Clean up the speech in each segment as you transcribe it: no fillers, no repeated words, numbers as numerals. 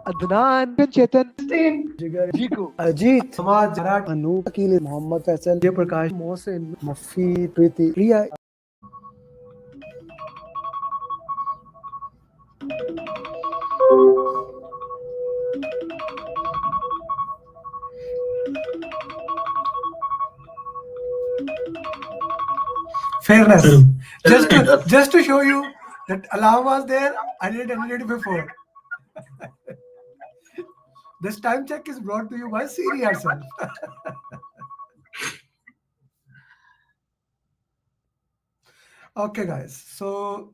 Adnan, Chetan, Jigar, Jiku, Ajit, Samad, Marat, Anu, Akil, Mohammad Faisal, Jay Prakash, Mohsin, Mafi, Priti, Priya. Fairness. Just to show you that alarm was there, I didn't edit it before. This time check is brought to you by Siri herself. Okay, guys. So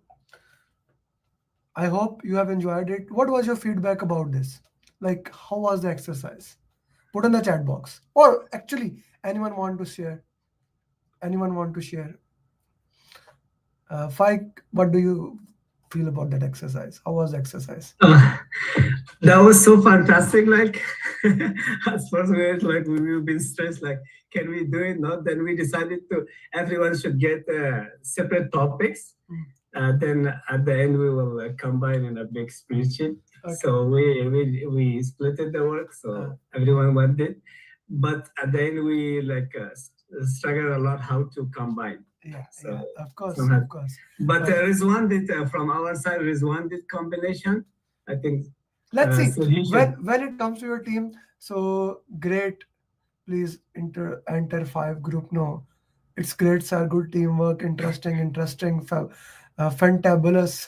I hope you have enjoyed it. What was your feedback about this? Like, how was the exercise? Put in the chat box. Or actually, anyone want to share? Anyone want to share? Faik, what do you feel about that exercise? How was the exercise? That was so fantastic. Like, at first we were like, we will be stressed. Like, can we do it? Not. Then we decided to. Everyone should get separate topics. Then at the end we will combine in a big spreadsheet. Okay. So we split the work. So everyone went it. But at the end we like struggled a lot how to combine. Yeah, So, yeah, of course, somehow. of course. But Rizwan did from our side. Rizwan did combination. I think. Let's see. So he should. When it comes to your team, so great. Please enter 5 group. No, it's great, sir. Good teamwork. Interesting. Fantabulous.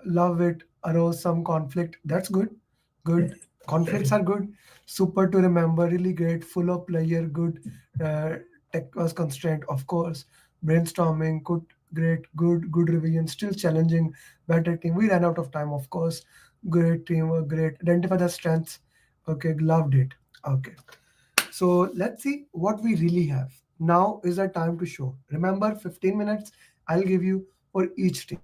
Love it. Arose some conflict. That's good. Good. Conflicts are good. Super to remember. Really great. Full of player. Good. Tech was constraint, of course. Brainstorming. Good revision. Still challenging. Better team. We ran out of time, of course. Great teamwork. Great. Identify the strengths. Okay. Loved it. Okay. So let's see what we really have. Now is the time to show. Remember, 15 minutes I'll give you for each team.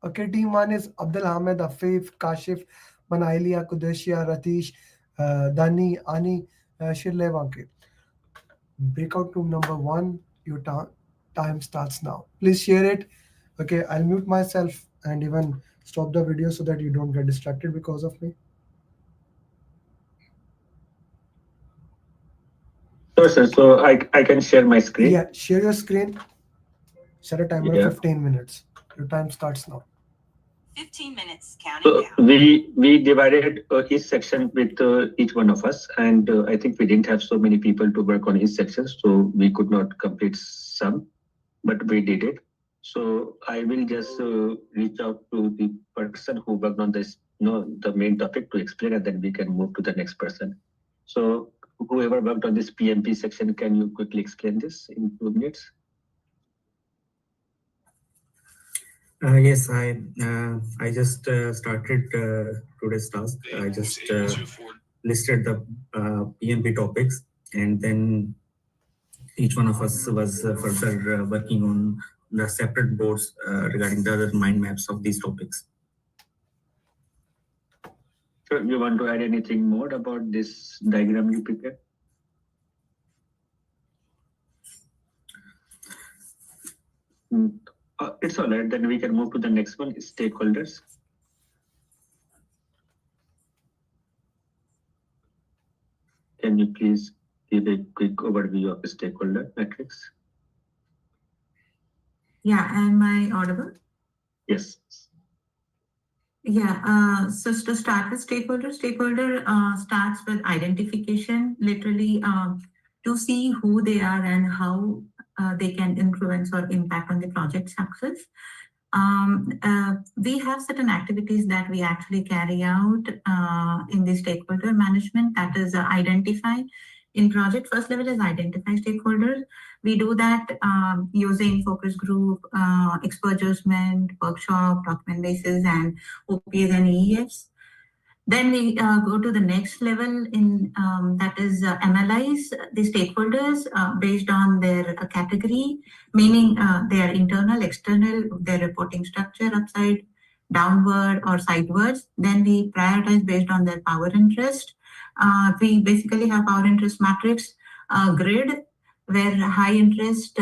Okay, team 1 is Abdul Hamid, Afif, Kashif, Manailia, Kudeshia, Ratish, Dani, Ani, Shirlevanke. Breakout room number 1, your time starts now. Please share it. Okay, I'll mute myself and even stop the video so that you don't get distracted because of me. Sure, sir. So I can share my screen. Yeah, share your screen. Set a timer of 15 minutes. Your time starts now. 15 minutes counting down. We divided each section with each one of us, and I think we didn't have so many people to work on each section, so we could not complete some, but we did it. So I will just reach out to the person who worked on this, the main topic to explain, and then we can move to the next person. So whoever worked on this PMP section, can you quickly explain this in 2 minutes? Yes, I just started today's task. I just listed the PMP topics, and then each one of us was further working on the separate boards regarding the other mind maps of these topics. So you want to add anything more about this diagram you prepared? It's all right. Then we can move to the next one, stakeholders. Can you please give a quick overview of the stakeholder matrix? Yeah, am I audible? Yes. Yeah, so to start with stakeholder starts with identification, literally to see who they are and how they can influence or impact on the project success. We have certain activities that we actually carry out in the stakeholder management, that is identify. In project, first level is identify stakeholders. We do that using focus group, expert judgment, workshop, document basis, and OPs and EEFs. Then we go to the next level in that is analyze the stakeholders based on their category, meaning their internal, external, their reporting structure, upside, downward, or sidewards. Then we prioritize based on their power interest. We basically have power interest matrix grid where high interest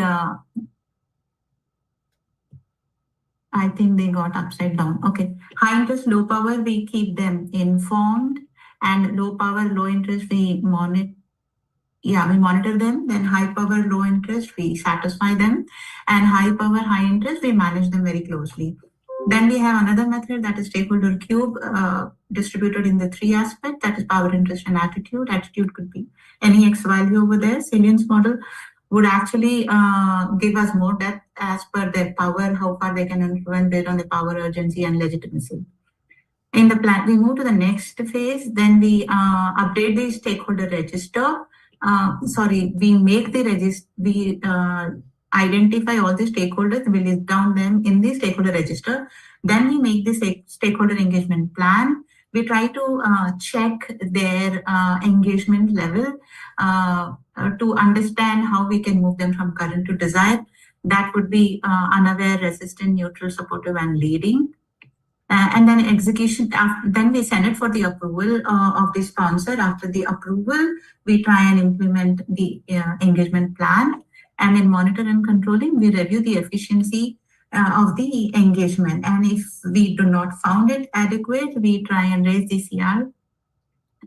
I think they got upside down. Okay. High interest, low power, we keep them informed, and low power, low interest, we monitor. Yeah, we monitor them. Then high power, low interest, we satisfy them, and high power, high interest, we manage them very closely. Then we have another method, that is stakeholder cube, distributed in the 3 aspects, that is power, interest, and attitude. Attitude could be any X value over there. Salience model would actually give us more depth as per their power, how far they can influence based on the power, urgency, and legitimacy. In the plan, we move to the next phase. Then we update the stakeholder register. We make the register. We identify all the stakeholders. We list down them in the stakeholder register. Then we make the stakeholder engagement plan. We try to check their engagement level to understand how we can move them from current to desired. That would be unaware, resistant, neutral, supportive, and leading. And then execution, then we send it for the approval of the sponsor. After the approval, we try and implement the engagement plan. And in monitor and controlling, we review the efficiency of the engagement. And if we do not found it adequate, we try and raise the CR.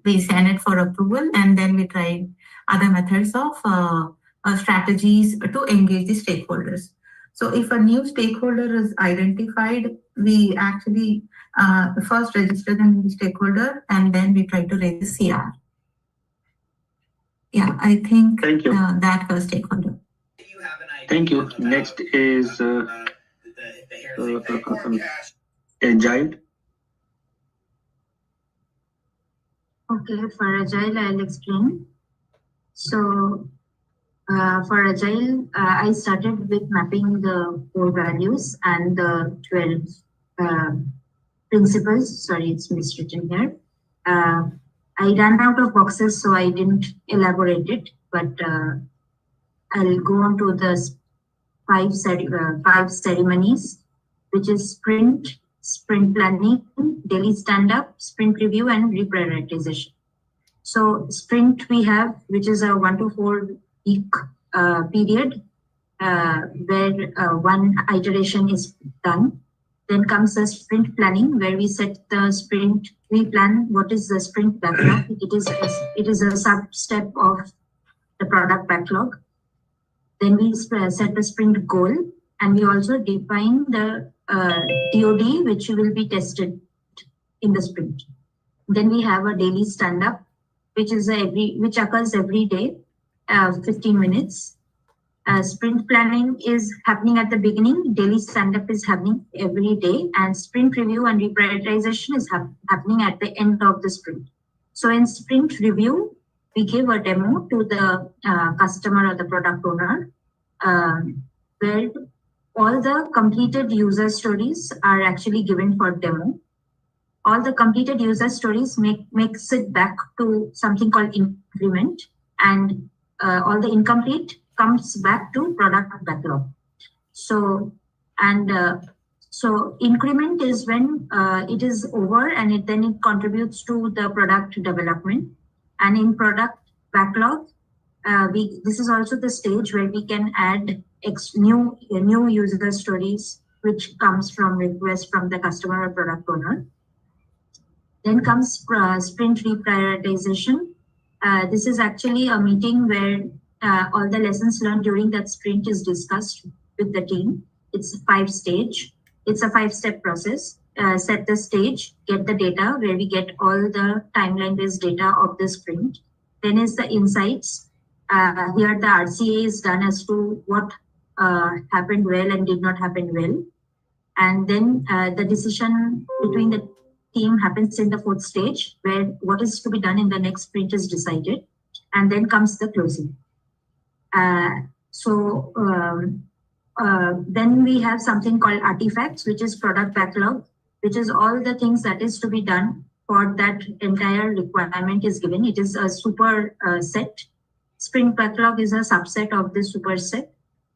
We send it for approval, and then we try other methods of strategies to engage the stakeholders. So if a new stakeholder is identified, we actually first register them in the stakeholder, and then we try to raise the CR. Yeah, I think Thank you. That was stakeholder. Thank you. Next is Agile. Okay, for Agile, I'll explain. So for Agile, I started with mapping the 4 values and the 12 principles. Sorry, it's miswritten here. I ran out of boxes, so I didn't elaborate it, but I'll go on to the 5 ceremonies, which is sprint, sprint planning, daily stand-up, sprint review, and reprioritization. So sprint we have, which is a 1 to 4 week period where 1 iteration is done. Then comes the sprint planning, where we set the sprint. We plan what is the sprint backlog. It is a sub-step of the product backlog. Then we set the sprint goal, and we also define the TOD, which will be tested in the sprint. Then we have a daily stand-up, which occurs every day, 15 minutes. Sprint planning is happening at the beginning, daily stand-up is happening every day, and sprint review and reprioritization is happening at the end of the sprint. So in sprint review, we give a demo to the customer or the product owner, where all the completed user stories are actually given for demo. All the completed user stories makes it back to something called increment, and all the incomplete comes back to product backlog. So increment is when it is over, and then it contributes to the product development. And in product backlog, this is also the stage where we can add new user stories, which comes from request from the customer or product owner. Then comes sprint reprioritization. This is actually a meeting where all the lessons learned during that sprint is discussed with the team. It's a 5-stage. It's a 5-step process. Set the stage, get the data, where we get all the timeline-based data of the sprint. Then is the insights. Here the RCA is done as to what happened well and did not happen well. And then the decision between the team happens in the 4th stage, where what is to be done in the next sprint is decided. And then comes the closing. Then we have something called artifacts, which is product backlog, which is all the things that is to be done for that entire requirement is given. It is a super set. Sprint backlog is a subset of this superset,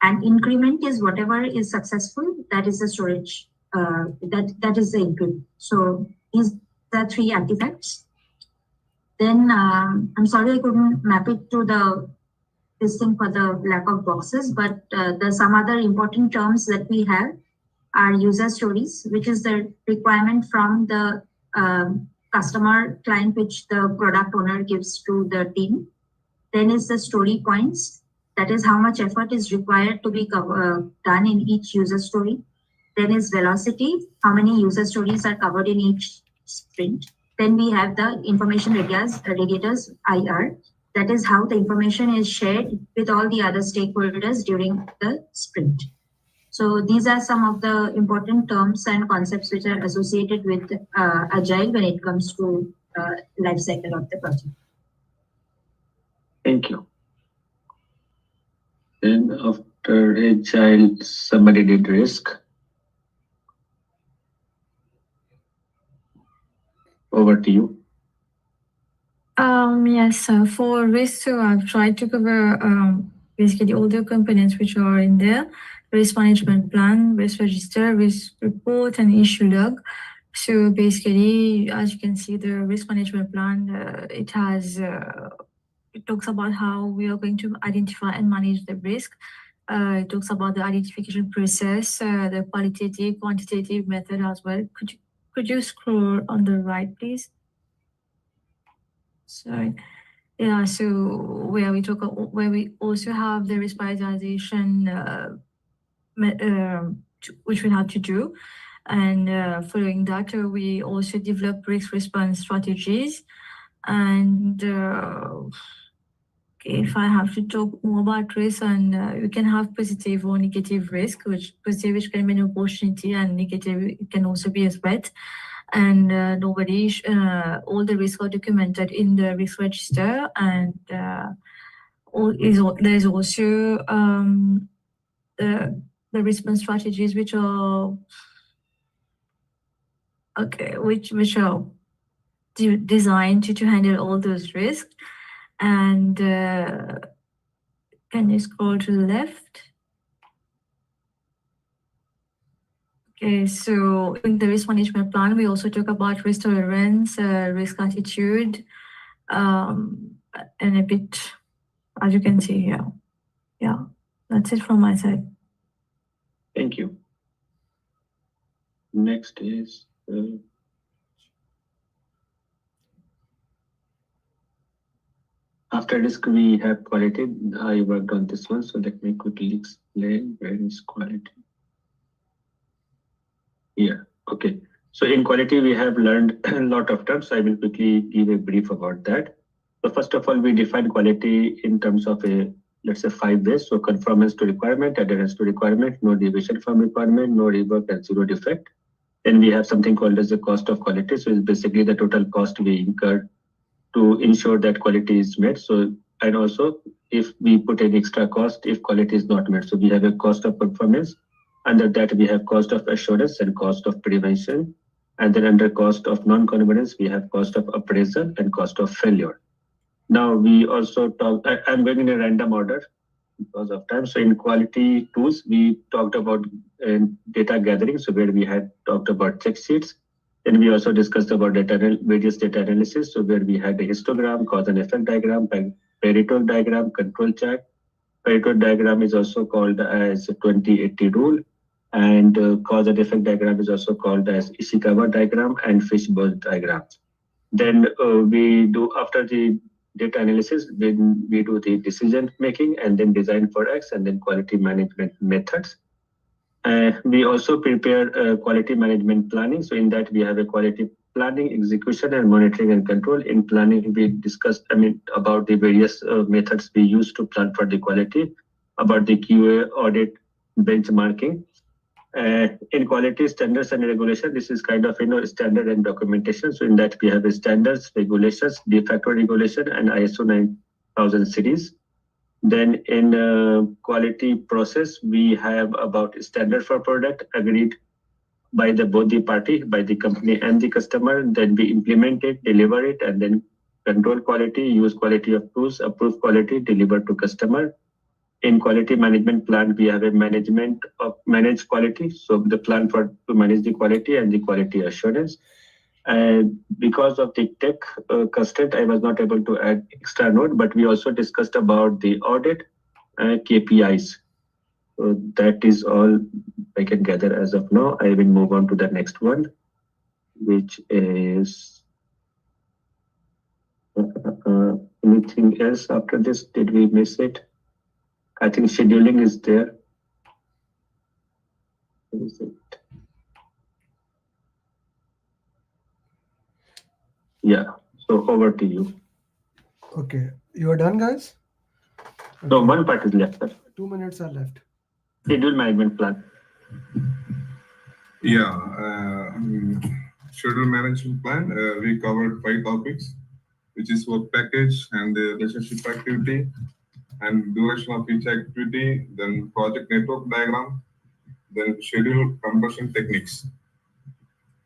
and increment is whatever is successful, that is the storage, that is the increment. So these are 3 artifacts. Then I'm sorry I couldn't map it to this thing for the lack of boxes, but some other important terms that we have are user stories, which is the requirement from the customer client, which the product owner gives to the team. Then is the story points. That is how much effort is required to be done in each user story. Then is velocity, how many user stories are covered in each sprint. Then we have the information radiators, IR. That is how the information is shared with all the other stakeholders during the sprint. So these are some of the important terms and concepts which are associated with Agile when it comes to life cycle of the project. Thank you. Then after Agile, somebody did risk. Over to you. Yes, for risk, so I've tried to cover basically all the components which are in there: risk management plan, risk register, risk report, and issue log. So basically, as you can see, the risk management plan, it talks about how we are going to identify and manage the risk. It talks about the identification process, the qualitative, quantitative method as well. Could you scroll on the right, please? Sorry. Yeah, so where we also have the risk prioritization, which we have to do. And following that, we also develop risk response strategies. And if I have to talk more about risk, and you can have positive or negative risk, which positive which can be an opportunity, and negative it can also be a threat. And all the risks are documented in the risk register, and there's also the response strategies which are which are designed to handle all those risks. And can you scroll to the left? Okay, so in the risk management plan, we also talk about risk tolerance, risk attitude, and a bit, as you can see here. Yeah, that's it from my side. Thank you. Next is after risk, we have quality. I worked on this one, so let me quickly explain where is quality. Yeah, okay. So in quality, we have learned a lot of terms. I will quickly give a brief about that. So first of all, we define quality in terms of let's say 5 ways. So conformance to requirement, adherence to requirement, no deviation from requirement, no rework, and zero defect. Then we have something called as the cost of quality. So it's basically the total cost we incur to ensure that quality is met. So, and also if we put an extra cost if quality is not met. So we have a cost of performance. Under that, we have cost of assurance and cost of prevention. And then under cost of non-conformance, we have cost of appraisal and cost of failure. Now we also talk, I'm going in a random order because of time. So in quality tools, we talked about data gathering. So where we had talked about check sheets. Then we also discussed about various data analysis. So where we had a histogram, cause and effect diagram, Pareto diagram, control chart. Pareto diagram is also called as 20-80 rule, and cause and effect diagram is also called as Ishikawa diagram and fishbowl diagram. Then we do, after the data analysis, then we do the decision making and then design for X and then quality management methods. We also prepare quality management planning. So in that we have a quality planning, execution, and monitoring and control. In planning, we discussed, about the various methods we use to plan for the quality, about the QA, audit, benchmarking. In quality standards and regulation, this is kind of standard and documentation. So in that we have standards, regulations, de facto regulation, and ISO 9000 series. Then in quality process, we have about standard for product agreed by both the party, by the company and the customer. Then we implement it, deliver it, and then control quality, use quality of tools, approve quality, deliver to customer. In quality management plan, we have a manage quality. So the plan to manage the quality and the quality assurance. And because of the tech constraint, I was not able to add extra note, but we also discussed about the audit KPIs. So that is all I can gather as of now. I will move on to the next one, which is anything else after this? Did we miss it? I think scheduling is there. What is it? Yeah. So over to you. Okay, you are done, guys? So Okay. one part is left, sir. 2 minutes are left. Schedule management plan. Yeah, schedule management plan. We covered 5 topics, which is work package and the relationship activity and duration of each activity, then project network diagram, then schedule compression techniques.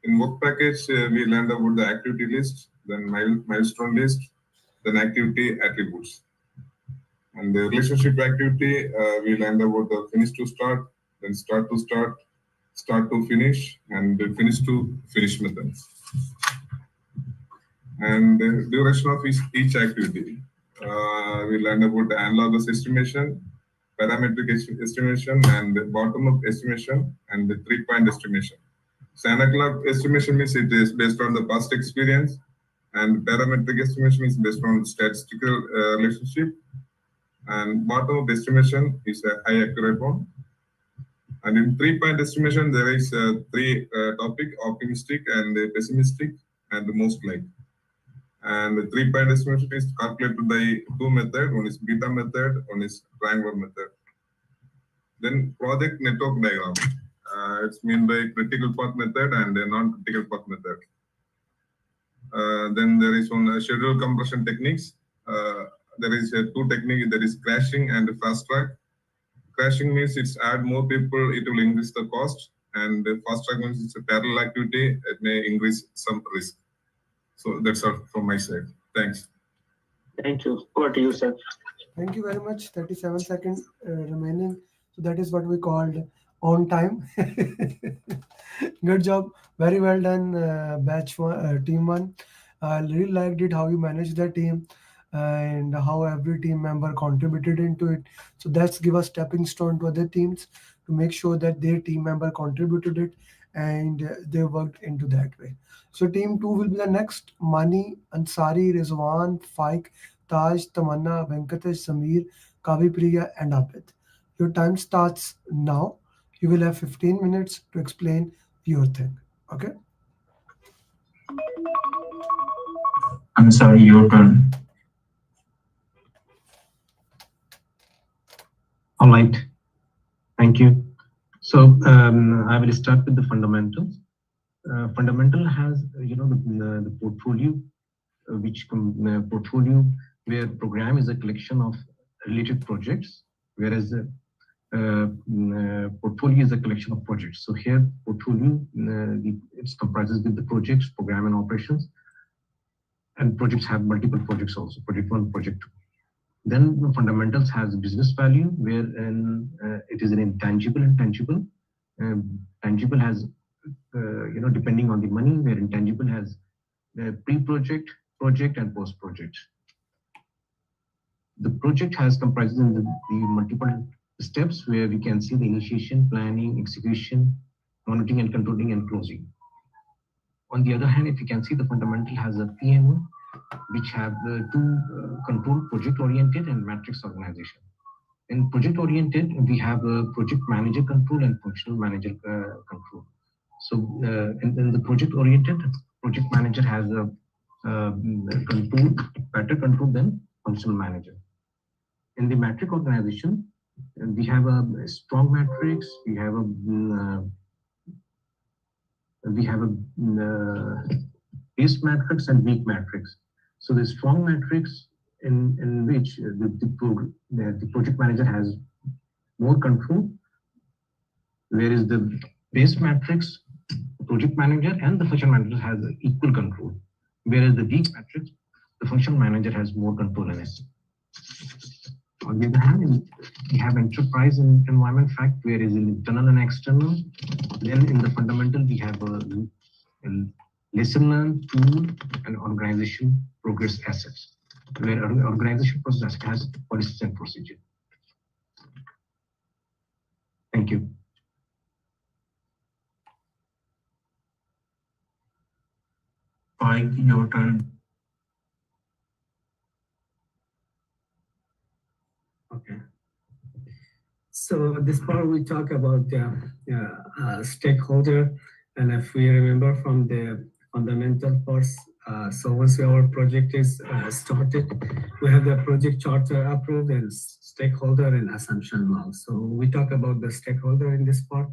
In work package, we learned about the activity list, then milestone list, then activity attributes. And the relationship activity, we learned about the finish to start, then start to start, start to finish, and the finish to finish methods. And the duration of each activity. We learned about the analogous estimation, parametric estimation, and the bottom-up estimation, and the 3-point estimation. So analog estimation means it is based on the past experience, and parametric estimation is based on statistical relationship, and bottom-up estimation is a high accurate one. And in 3-point estimation, there is 3 topic: optimistic and pessimistic, and the most likely. And the 3-point estimation is calculated by 2 methods. One is beta method, one is triangular method. Then project network diagram. It's meant by critical path method and non-critical path method. Then there is one schedule compression techniques. There is 2 techniques. There is crashing and fast track. Crashing means it's add more people, it will increase the cost, and the fast track means it's a parallel activity, it may increase some risk. So that's all from my side. Thanks. Thank you. Over to you, sir. Thank you very much. 37 seconds remaining. So that is what we called on time. Good job. Very well done, batch one, team one. I really liked it how you managed the team and how every team member contributed into it. So that's give a stepping stone to other teams to make sure that their team member contributed it and they worked into that way. So team 2 will be the next. Mani, Ansari, Rizwan, Faik, Taj, Tamanna, Venkatesh, Samir, Kavi Priya, and Abid. Your time starts now. You will have 15 minutes to explain your thing. Okay? I'm sorry, your turn. All right. Thank you. So I will start with the fundamentals. Fundamental has, the portfolio, portfolio where program is a collection of related projects, whereas the portfolio is a collection of projects. So here, portfolio, it comprises with the projects, program and operations, and projects have multiple projects also, project 1, project 2. Then the fundamentals has business value, where it is an intangible and tangible. Tangible has, depending on the money, where intangible has pre-project, project, and post-project. The project has comprises in the multiple steps where we can see the initiation, planning, execution, monitoring and controlling, and closing. On the other hand, if you can see, the fundamental has a PMO, which have 2 control, project-oriented and matrix organization. In project-oriented, we have a project manager control and functional manager control. So in the project-oriented, project manager has a control, better control than functional manager. In the matrix organization, we have a strong matrix, we have a base matrix and weak matrix. So the strong matrix in which the project manager has more control, whereas the base matrix, project manager and the function manager has equal control, whereas the weak matrix, the function manager has more control in it. On the other hand, we have enterprise environment fact, where is internal and external. Then in the fundamental, we have a lesson learned, tool, and organization progress assets, where organization process asset has policies and procedure. Thank you. Mike, your turn. Okay. So this part we talk about stakeholder, and if we remember from the fundamental parts, so once our project is started, we have the project charter approved and stakeholder and assumption log. So we talk about the stakeholder in this part.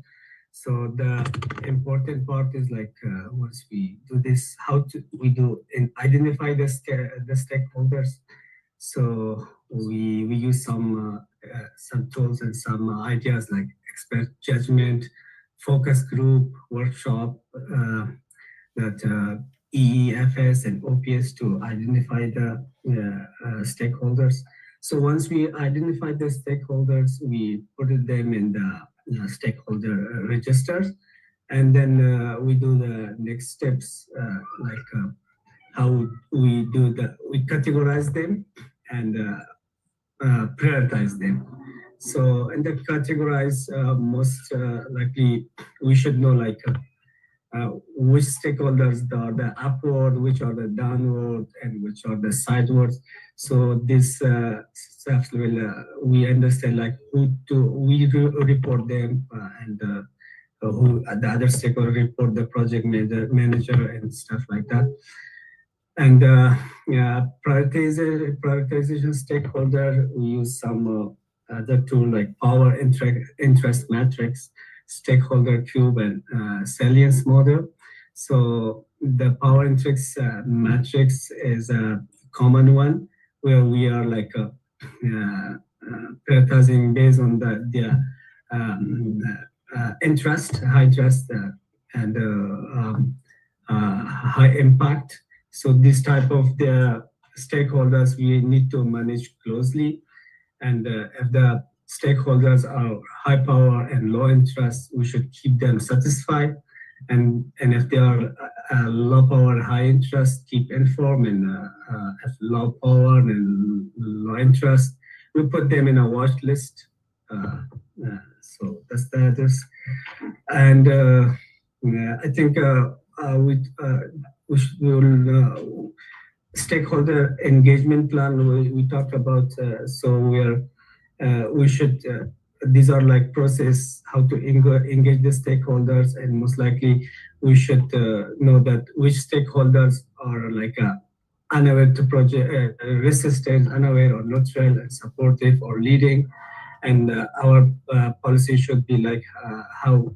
So the important part is like once we do this, how to we do and identify the stakeholders. So we use some tools and some ideas like expert judgment, focus group, workshop, that EEFS and OPS to identify the stakeholders. So once we identify the stakeholders, we put them in the stakeholder registers, and then we do the next steps like how we do we categorize them and prioritize them. So in the categorize, most likely we should know like which stakeholders are the upward, which are the downward, and which are the sidewards. So this steps will we understand like who to we report them and who the other stakeholder report the project manager and stuff like that. And prioritization stakeholder, we use some other tool like power interest matrix, stakeholder cube, and salience model. So the power interest matrix is a common one where we are like prioritizing based on the interest, high interest, and high impact. So this type of the stakeholders we need to manage closely, and if the stakeholders are high power and low interest, we should keep them satisfied, and if they are low power, high interest, keep informed, and if low power and low interest, we put them in a watch list. So that's the others, and I think we will stakeholder engagement plan we talked about. So we should these are like process how to engage the stakeholders, and most likely we should know that which stakeholders are like unaware to project resistant, unaware or neutral, and supportive or leading, and our policy should be like how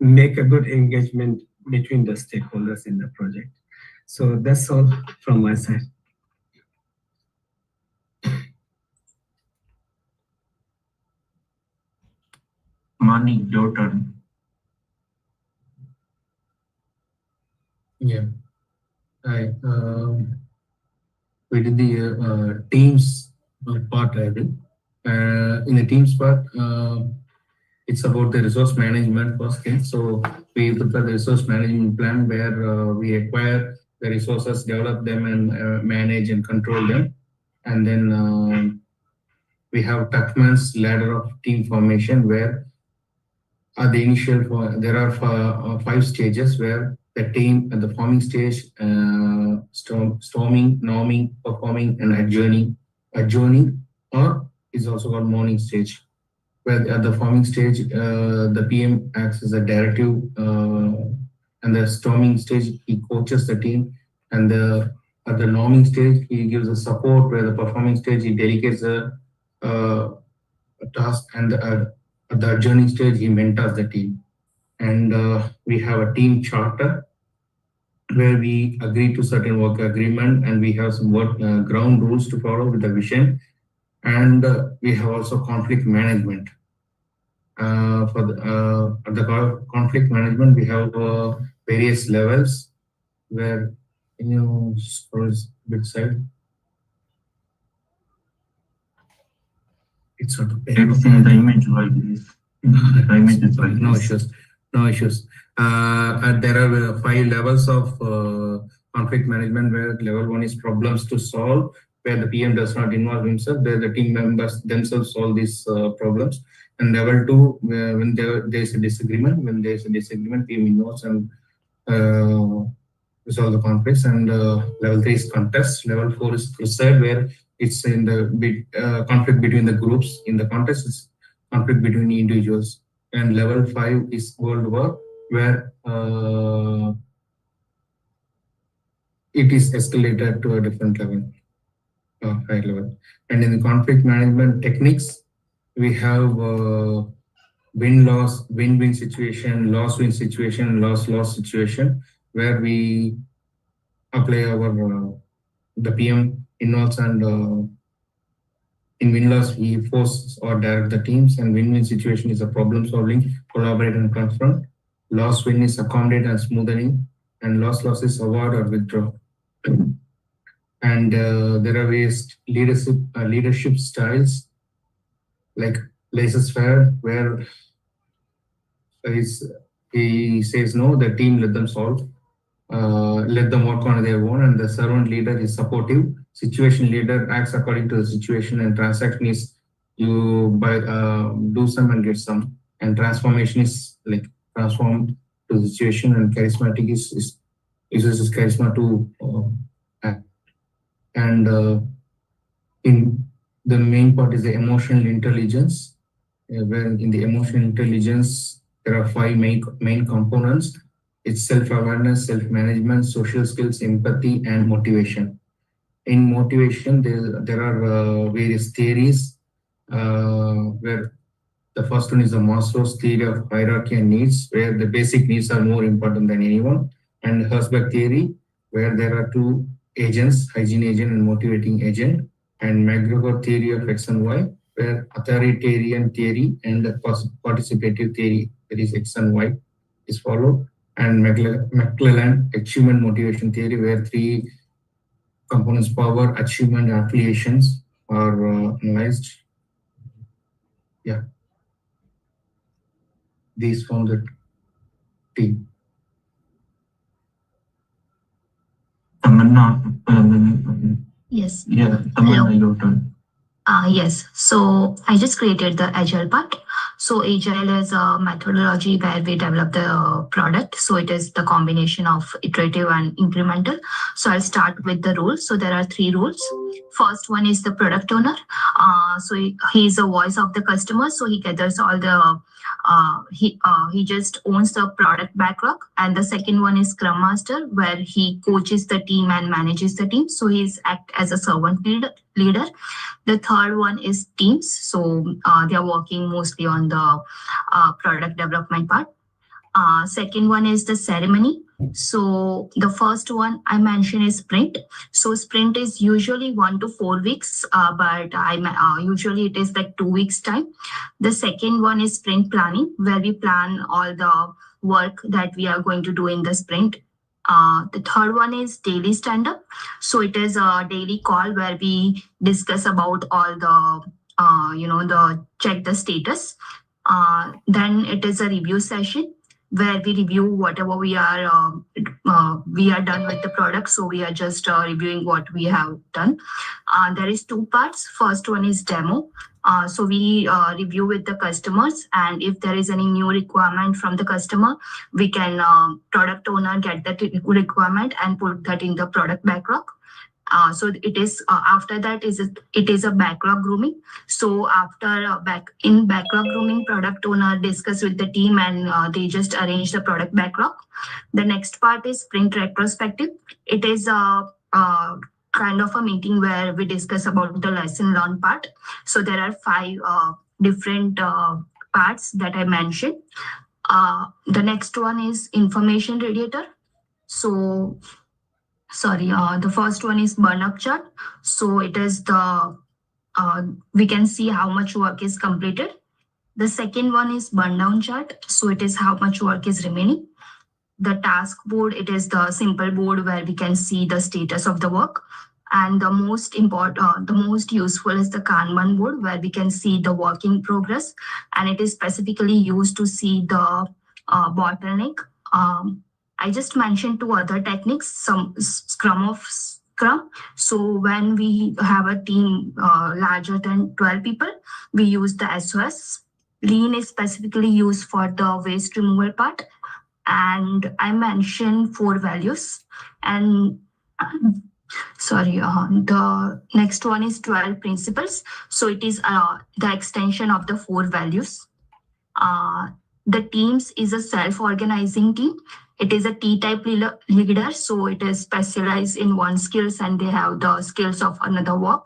make a good engagement between the stakeholders in the project. So that's all from my side. Mani, your turn. Yeah. Hi. We did the teams part, I think. In the teams part, it's about the resource management first thing. So we prepare the resource management plan where we acquire the resources, develop them, and manage and control them. And then we have Tuckman's ladder of team formation, where at the initial there are 5 stages where the team at the forming stage, storming, norming, performing, and adjourning, or is also called morning stage. Where at the forming stage, the PM acts as a directive, and the storming stage, he coaches the team, and at the norming stage, he gives a support, where the performing stage, he delegates a task, and at the adjourning stage, he mentors the team. And we have a team charter, where we agree to certain work agreement, and we have some work ground rules to follow with the vision. And we have also conflict management. For the conflict management, we have various levels, where scroll a bit side. It's not the image like this. The image is like no issues. No issues. There are 5 levels of conflict management, where level 1 is problems to solve, where the PM does not involve himself, where the team members themselves solve these problems. And level 2, when there is a disagreement, PM involves and resolve the conflicts. And level 3 is contest. Level 4 is crusade, where it's in the conflict between the groups. In the contest, it's conflict between individuals. And level 5 is World War, where it is escalated to a different level, high level. And in the conflict management techniques, we have win-loss, win-win situation, loss-win situation, loss-loss situation, where we apply our the PM involves, and in win-loss we force or direct the teams, and win-win situation is a problem-solving, collaborate and confront. Loss-win is accommodate and smoothing, and loss-loss is avoid or withdraw. And there are various leadership styles, like laissez-faire, where he says no, the team let them solve, let them work on their own, and the servant leader is supportive. Situation leader acts according to the situation, and transaction is you do some and get some, and transformation is like transform to the situation, and charismatic is uses charisma to act. And in the main part is the emotional intelligence, where in the emotional intelligence there are 5 main components. It's self-awareness, self-management, social skills, empathy, and motivation. In motivation, there are various theories, where the first one is the Maslow's theory of hierarchy and needs, where the basic needs are more important than anyone. And Herzberg theory, where there are 2 agents, hygiene agent and motivating agent. And McGregor theory of X and Y, where authoritarian theory and the participative theory, that is X and Y, is followed. And McClellan achievement motivation theory, where 3 components, power, achievement, and affiliations, are analyzed. Yeah. These form the team. Tamanna, Yes. yeah, Tamanna, your turn. Yes. So I just created the Agile part. So Agile is a methodology where we develop the product. So it is the combination of iterative and incremental. So I'll start with the rules. So there are 3 rules. First one is the product owner. So he is the voice of the customer. So he gathers all the he just owns the product backlog. And the second one is Scrum Master, where he coaches the team and manages the team. So he's act as a servant leader. The third one is teams. So they are working mostly on the product development part. Second one is the ceremony. So the first one I mentioned is sprint. So sprint is usually 1 to 4 weeks, but usually it is like 2 weeks time. The second one is sprint planning, where we plan all the work that we are going to do in the sprint. The third one is daily stand-up. So it is a daily call where we discuss about all the, the check the status. Then it is a review session where we review whatever we are done with the product. So we are just reviewing what we have done. There is 2 parts. First one is demo. So we review with the customers, and if there is any new requirement from the customer, we can product owner get that requirement and put that in the product backlog. So it is after that it is a backlog grooming. So after backlog grooming, product owner discuss with the team, and they just arrange the product backlog. The next part is sprint retrospective. It is a kind of a meeting where we discuss about the lesson learned part. So there are 5 different parts that I mentioned. The next one is information radiator. So the first one is burn up chart. So it is the we can see how much work is completed. The second one is burn down chart. So it is how much work is remaining. The task board, it is the simple board where we can see the status of the work. And the most important, the most useful is the Kanban board, where we can see the work in progress, and it is specifically used to see the bottleneck. I just mentioned 2 other techniques, some Scrum. So when we have a team larger than 12 people, we use the SOS. Lean is specifically used for the waste removal part. And I mentioned 4 values. And the next one is 12 principles. So it is the extension of the 4 values. The teams is a self-organizing team. It is a T-type leader, so it is specialized in one skills and they have the skills of another work.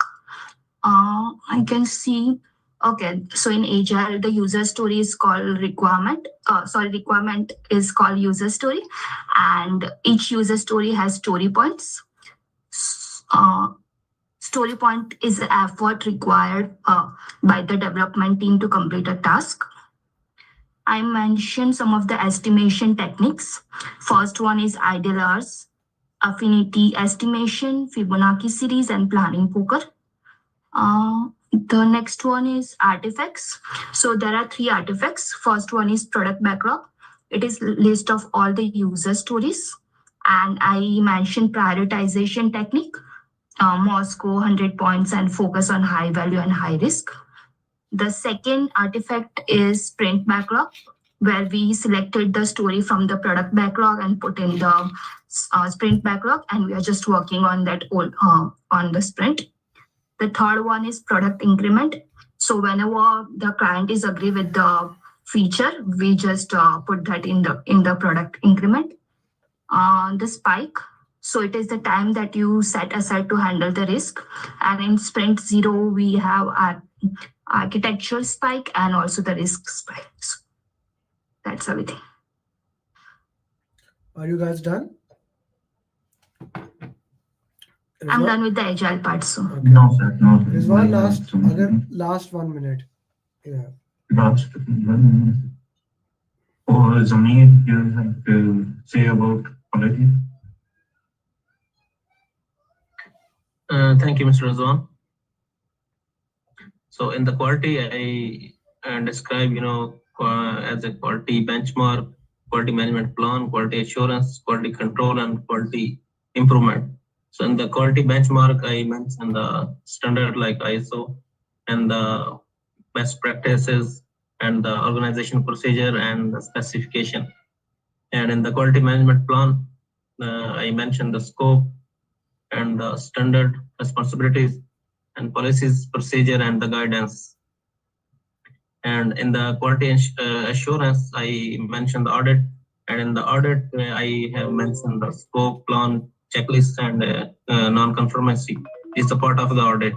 I can see, okay, so in Agile, the user story is called requirement. Requirement is called user story, and each user story has story points. Story point is the effort required by the development team to complete a task. I mentioned some of the estimation techniques. First one is ideal hours, affinity estimation, Fibonacci series, and planning poker. The next one is artifacts. So there are 3 artifacts. First one is product backlog. It is list of all the user stories. And I mentioned prioritization technique, Moscow 100 points and focus on high value and high risk. The second artifact is sprint backlog, where we selected the story from the product backlog and put in the sprint backlog, and we are just working on that on the sprint. The third one is product increment. So whenever the client is agree with the feature, we just put that in the product increment. The spike. So it is the time that you set aside to handle the risk. And in sprint 0, we have our architectural spike and also the risk spikes. That's everything. Are you guys done? I'm done with the agile part, so. Okay. No, sir. No. There's one last 1 minute. Yeah. Last 1 minute. Or Zamir, you have to say about quality? Thank you, Mr. Razwan. So in the quality, I describe, as a quality benchmark, quality management plan, quality assurance, quality control, and quality improvement. So in the quality benchmark, I mentioned the standard like ISO and the best practices and the organization procedure and the specification. And in the quality management plan, I mentioned the scope and the standard responsibilities and policies, procedure, and the guidance. And in the quality assurance, I mentioned the audit. And in the audit, I have mentioned the scope, plan, checklist, and non-conformity is a part of the audit.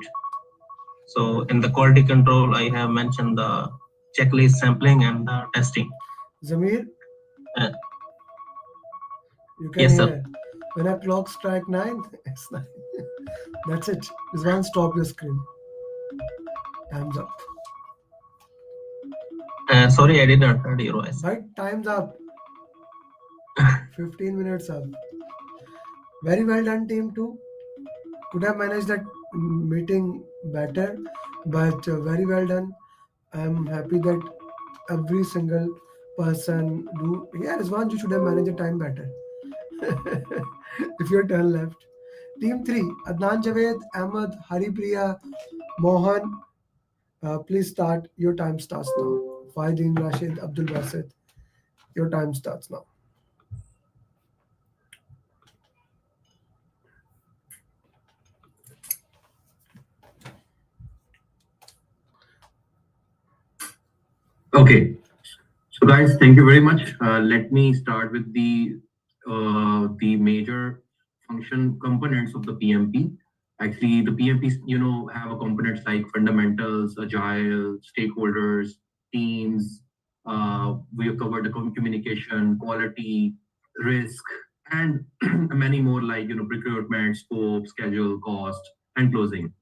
So in the quality control, I have mentioned the checklist sampling and the testing. Zamir? You can Yes, hear. sir. When a clock strike 9, it's 9. That's it. Rizwan, stop your screen. Time's up. Sorry, I did not hear your voice. Right, time's up. 15 minutes up. Very well done, team 2. Could have managed that meeting better, but very well done. I'm happy that every single person do. Yeah, Rizwan, you should have managed the time better. If your turn left. Team 3, Adnan Javed, Ahmed, Haripriya, Mohan. Please start. Your time starts now. Faidin, Rashid, Abdul Basit. Your time starts now. Okay, so guys, thank you very much. Let me start with the major function components of the PMP. Actually, the PMPs, have a components like fundamentals, agile, stakeholders, teams. We have covered the communication, quality, risk, and many more like procurement, scope, schedule, cost, and closing.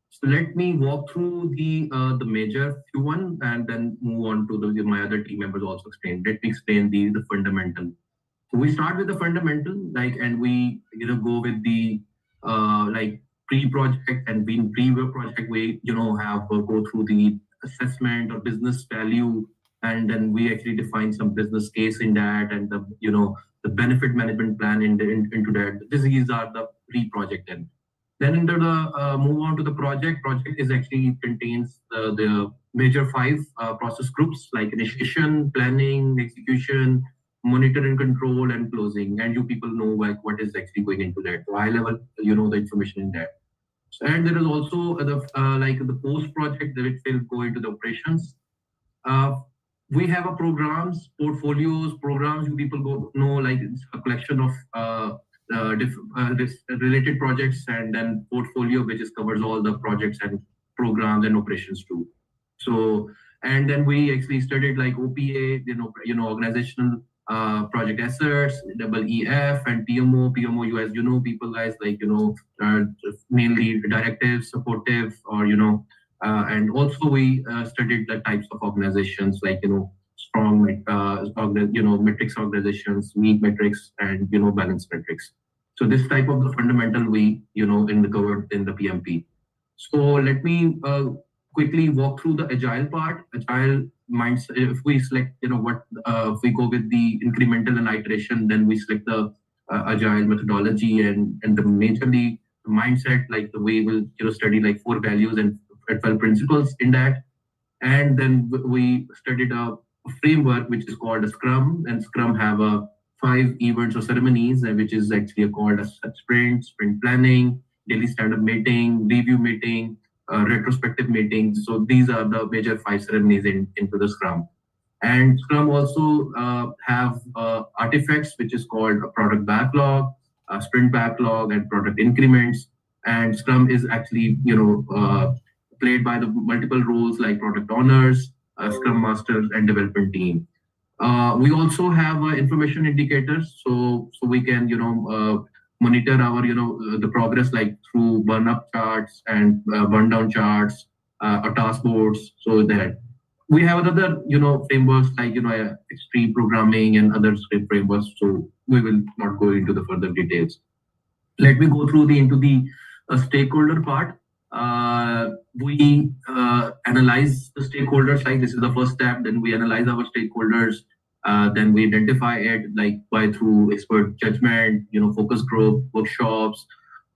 So let me walk through the major few one and then move on to my other team members also explain. Let me explain the fundamental. So we start with the fundamental, and we go with the pre-project, and in pre-project we have go through the assessment or business value, and then we actually define some business case in that, and the benefit management plan into that. These are the pre-project end. Then under the move on to the project is actually contains the major 5 process groups like initiation, planning, execution, monitor and control, and closing. And you people know like what is actually going into that. So high level, you know the information in that. And there is also the like the post project which will go into the operations. We have a programs, portfolios, programs. You people go know like it's a collection of related projects, and then portfolio which is covers all the projects and programs and operations too. So and then we actually studied like OPA, organizational project assets, EEF, and PMO. PMO, you as you know, people guys like mainly directive, supportive, or and also we studied the types of organizations like strong metrics organizations, weak metrics, and balanced metrics. So this type of the fundamental we covered in the PMP. So let me quickly walk through the agile part. Agile mindset. If we select if we go with the incremental and iteration, then we select the agile methodology and the majorly mindset, like the way we'll study like 4 values and 12 principles in that. And then we studied a framework which is called a Scrum, and Scrum have a 5 events or ceremonies, which is actually called a sprint planning, daily stand-up meeting, review meeting, retrospective meetings. So these are the major 5 ceremonies into the Scrum. And Scrum also have artifacts, which is called a product backlog, a sprint backlog, and product increments. And Scrum is actually, played by the multiple roles like product owners, Scrum masters, and development team. We also have information indicators, so we can, monitor our, the progress like through burn up charts and burn down charts, or task boards, so that we have another, frameworks like, extreme programming and other script frameworks. So we will not go into the further details. Let me go through into the stakeholder part. We analyze the stakeholders, like this is the first step. Then we analyze our stakeholders. Then we identify it like by through expert judgment, focus group, workshops,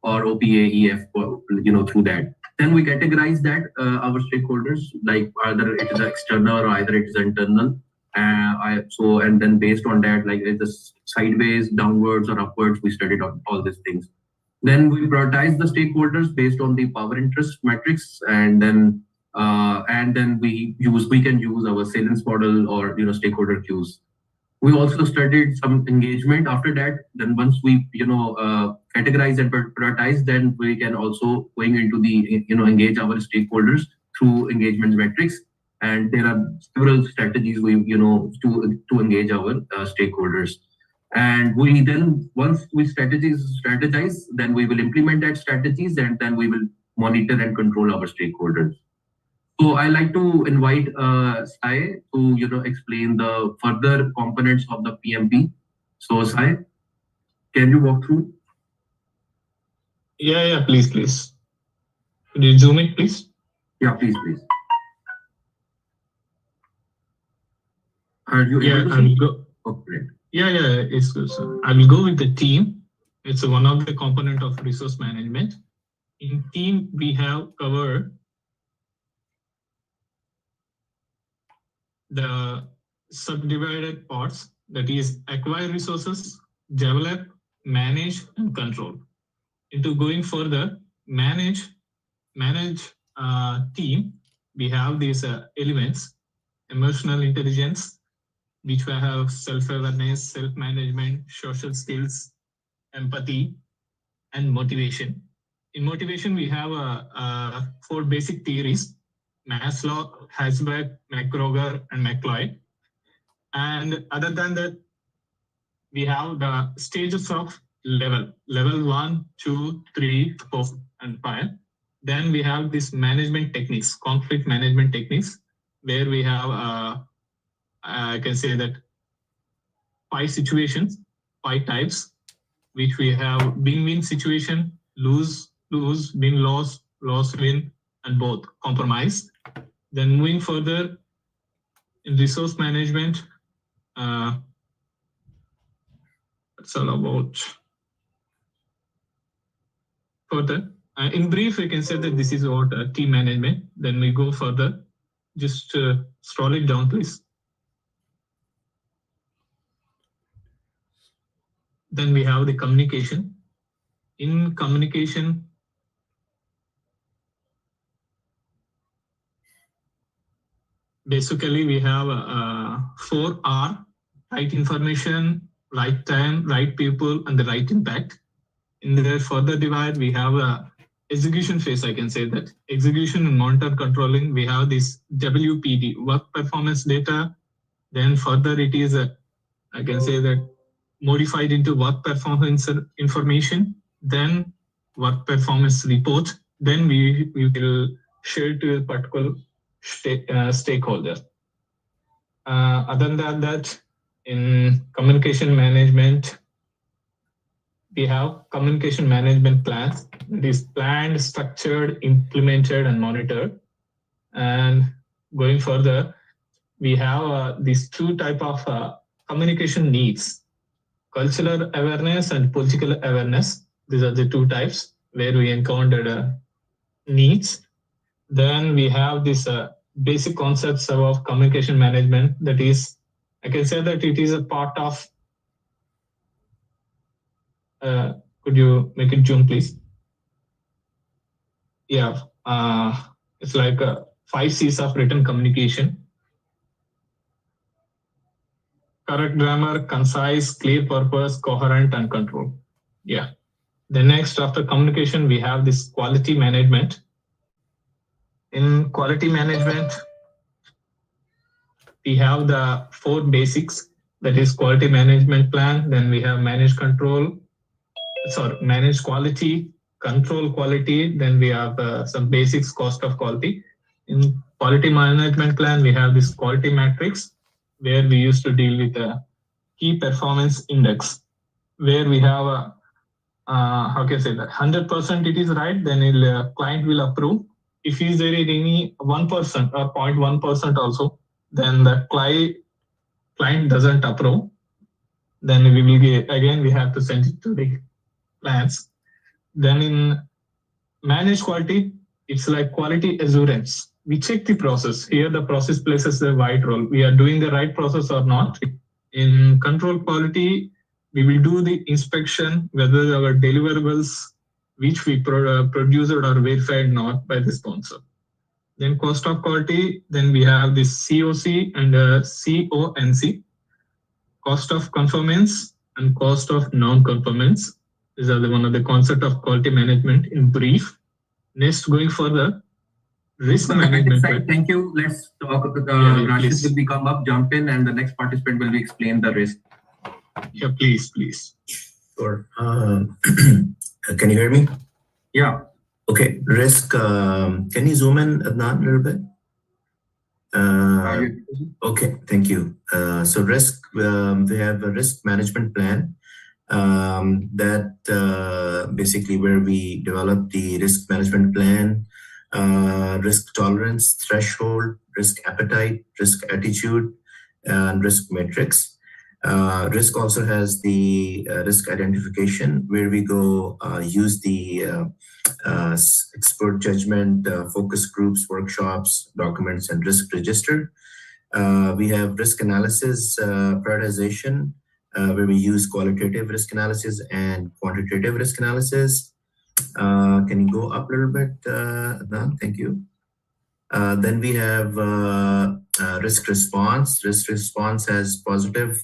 or OPA, EF, through that. Then we categorize that our stakeholders, like either it is external or either it is internal. And then based on that, like it is sideways, downwards, or upwards, we studied on all these things. Then we prioritize the stakeholders based on the power interest metrics, and then we can use our salience model or stakeholder queues. We also studied some engagement after that. Then once we categorize and prioritize, then we can also going into the engage our stakeholders through engagement metrics. And there are several strategies we to engage our stakeholders. And we then, once we strategize, then we will implement that strategies, and then we will monitor and control our stakeholders. So I like to invite Sai to explain the further components of the PMP. So Sai, can you walk through? Yeah, please. Could you zoom in, please? Yeah, please. Are you able to see? Okay. Yeah, it's good, sir. I will go with the team. It's one of the component of resource management. In team, we have covered the subdivided parts, that is acquire resources, develop, manage, and control. Into going further, manage team, we have these elements: emotional intelligence, which we have self-awareness, self-management, social skills, empathy, and motivation. In motivation, we have 4 basic theories: Maslow, Herzberg, McGregor, and McLeod. And other than that, we have the stages of level 1, 2, 3, 4, and 5. Then we have this management techniques, conflict management techniques, where we have I can say that 5 situations, 5 types, which we have win-win situation, lose, win-loss, loss-win, and both compromise. Then moving further in resource management, it's all about further In brief, we can say that this is what team management. Then we go further. Just scroll it down, please. Then we have the communication. In communication, basically we have 4R: right information, right time, right people, and the right impact. In the further divide, we have a execution phase. I can say that execution and monitor controlling. We have this WPD, work performance data. Then further it is I can say that modified into work performance information. Then work performance report. Then we will share to a particular stakeholder. Other than that, in communication management, we have communication management plans. It is planned, structured, implemented, and monitored. And going further, we have these two type of communication needs: cultural awareness and political awareness. These are the two types where we encountered needs. Then we have this basic concepts of communication management. That is, I can say that it is a part of. Could you make it zoom, please? Yeah, it's like 5 C's of written communication: correct grammar, concise, clear purpose, coherent, and control. Yeah. The next, after communication, we have this quality management. In quality management, we have the 4 basics. That is quality management plan. Then we have manage quality, control quality. Then we have some basics, cost of quality. In quality management plan, we have this quality matrix, where we used to deal with a key performance index, where we have a how can I say that 100% it is right, then client will approve. If is there any 1% or 0.1% also, then the client doesn't approve. Then we will we have to send it to the plans. Then in managed quality, it's like quality assurance. We check the process. Here the process plays a wide role. We are doing the right process or not. In control quality, we will do the inspection whether our deliverables which we produced are verified not by the sponsor. Then cost of quality, then we have this COC and CONC, cost of conformance and cost of non-conformance. These are one of the concept of quality management in brief. Next, going further, risk management. Thank you. Let's talk. Rashid will come up, jump in, and the next participant will explain the risk. Yeah, please. Sure. Can you hear me? Yeah. Okay. Risk. Can you zoom in, Adnan, a little bit? Okay. Thank you. So risk. We have a risk management plan that basically where we develop the risk management plan, risk tolerance threshold, risk appetite, risk attitude, and risk matrix. Risk also has the risk identification, where we go use the expert judgment, focus groups, workshops, documents, and risk register. We have risk analysis prioritization, where we use qualitative risk analysis and quantitative risk analysis. Can you go up a little bit, Adnan? Thank you. Then we have risk response. Risk response has positive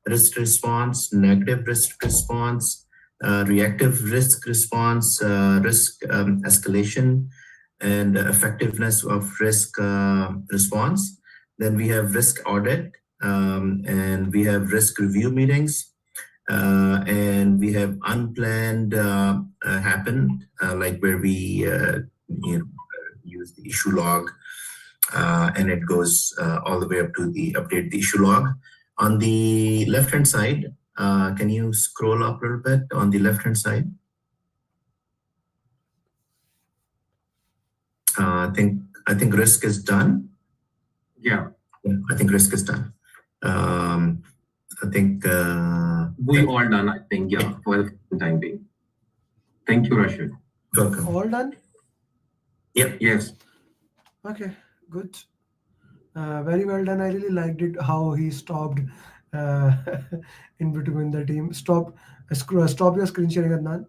risk response, negative risk response, reactive risk response, risk escalation, and effectiveness of risk response. Then we have risk audit, and we have risk review meetings, and we have unplanned happen, like where we use the issue log, and it goes all the way up to the update the issue log. On the left-hand side, can you scroll up a little bit on the left-hand side? I think risk is done. Yeah. I think risk is done. I think we all done. I think for the time being. Thank you, Rashid. Welcome. All done? Yep. Yes. Okay, good. Very well done. I really liked it how he stopped uh, in between the team. Stop your screen sharing, Adnan.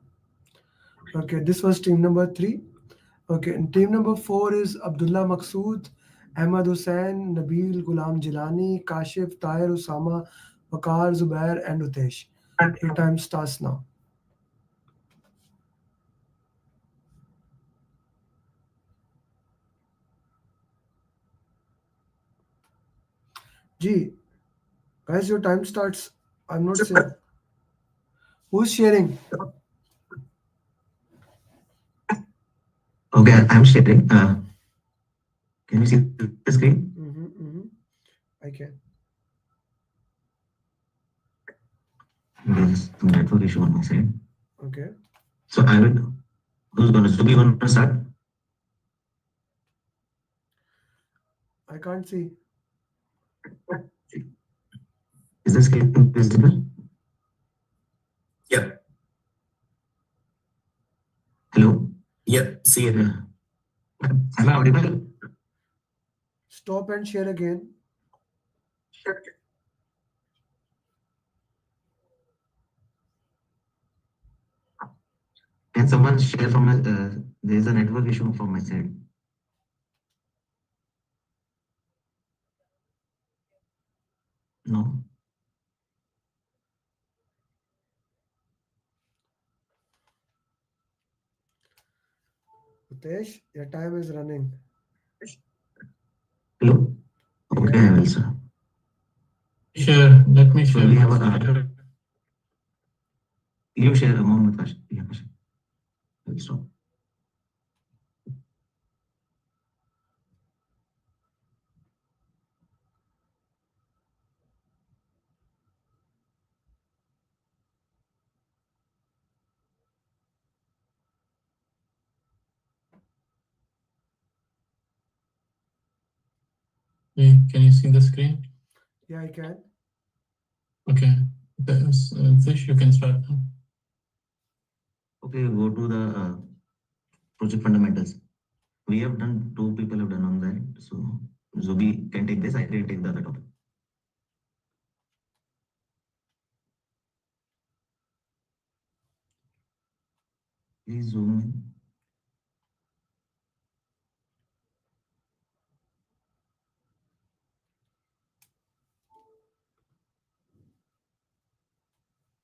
Okay, this was team number 3. Okay, and team number 4 is Abdullah Maqsood, Ahmad Hussain, Nabil Ghulam Jilani, Kashif, Tahir Usama, Waqar Zubair, and Utesh. Your time starts now. G, guys, your time starts. I'm not saying. Who's sharing? Okay, I'm sharing. Can you see the screen? I can. There's some network issue on my side. Okay. So I will. Who's gonna? Zubi gonna start? I can't see. Is the screen visible? Yep. Hello. Yep. See it. Am I audible? Stop and share again. Can someone share from my? There is a network issue from my side. No. Utesh, your time is running. Hello. Okay, I will, sir. Share. Let me So share. we have a. You share Mohammed Kash. Yeah, Kash. I will stop. Okay, can you see the screen? Yeah, I can. Okay. Fish, you can start now. Okay, go to the project fundamentals. We have done, 2 people have done on that. So Zubi can take this, I can take the other topic. Please zoom in.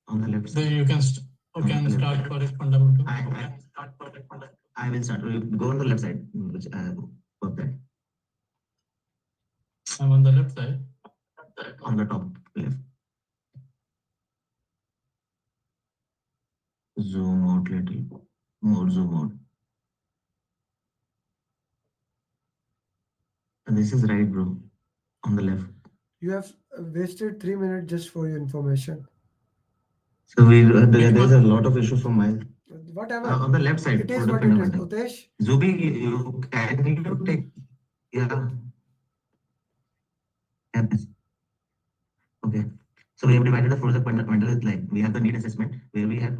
On the left So side. you can start project fundamental. I will start. Go on the left side. Which of that. I'm on the left side. On the top left. Zoom out little. More zoom out. And this is right, bro. On the left. You have wasted 3 minutes just for your information. So there's a lot of issues from my. Whatever. On the left side. It is what it is. Utesh. Zubi, can you take? Yeah. Yes. Okay. So we have divided the project fundamentals like we have the need assessment where we have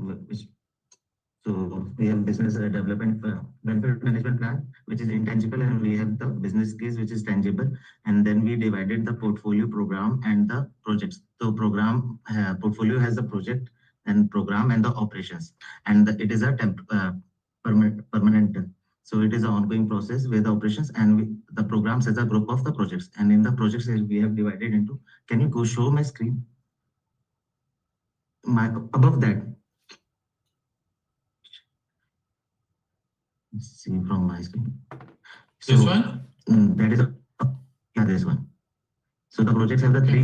so we have business development benefit management plan which is intangible, and we have the business case which is tangible, and then we divided the portfolio, program, and the projects. So program portfolio has the project and program and the operations, and it is a permanent. So it is an ongoing process where the operations and the programs as a group of the projects, and in the projects we have divided into. Can you go show my screen? Above that. Let's see from my screen. So, This one? That is yeah, this one. So the projects have the three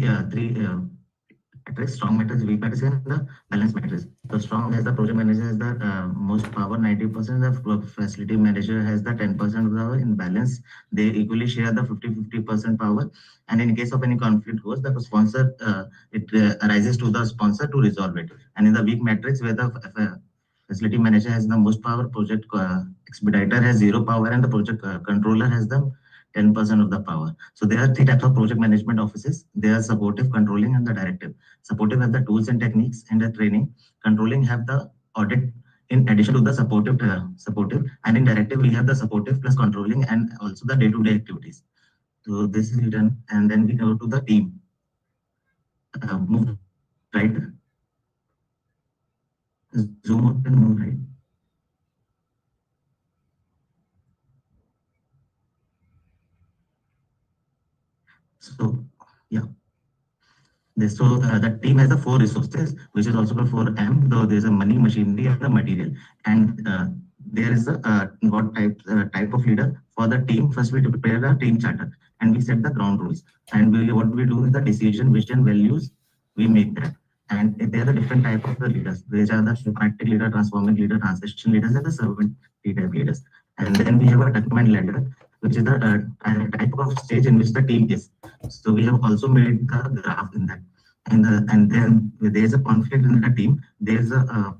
matrix, strong matrix, weak matrix, and the balance matrix. So strong as the project manager has the most power, 90%. The facility manager has the 10% of the power. In balance, they equally share the 50% power. And in case of any conflict goes, the sponsor it arises to the sponsor to resolve it. And in the weak matrix, where the facility manager has the most power, project expediter has 0 power, and the project controller has the 10% of the power. So there are 3 types of project management offices. They are supportive, controlling, and the directive. Supportive have the tools and techniques and the training. Controlling have the audit in addition to the supportive, and in directive, we have the supportive plus controlling and also the day-to-day activities. So this is written, and then we go to the team. Move right. Zoom out and move right. So yeah. So the team has the 4 resources, which is also called 4M, though there's a money, machinery, and the material. And there is a what type of leader for the team. First, we prepare the team charter and we set the ground rules. And what we do is the decision, vision, values, we make that. And there are the different type of the leaders. These are the practical leader, transforming leader, transition leaders, and the servant leaders. And then we have a document ladder, which is the type of stage in which the team is. So we have also made the graph in that. And then there is a conflict in the team. There are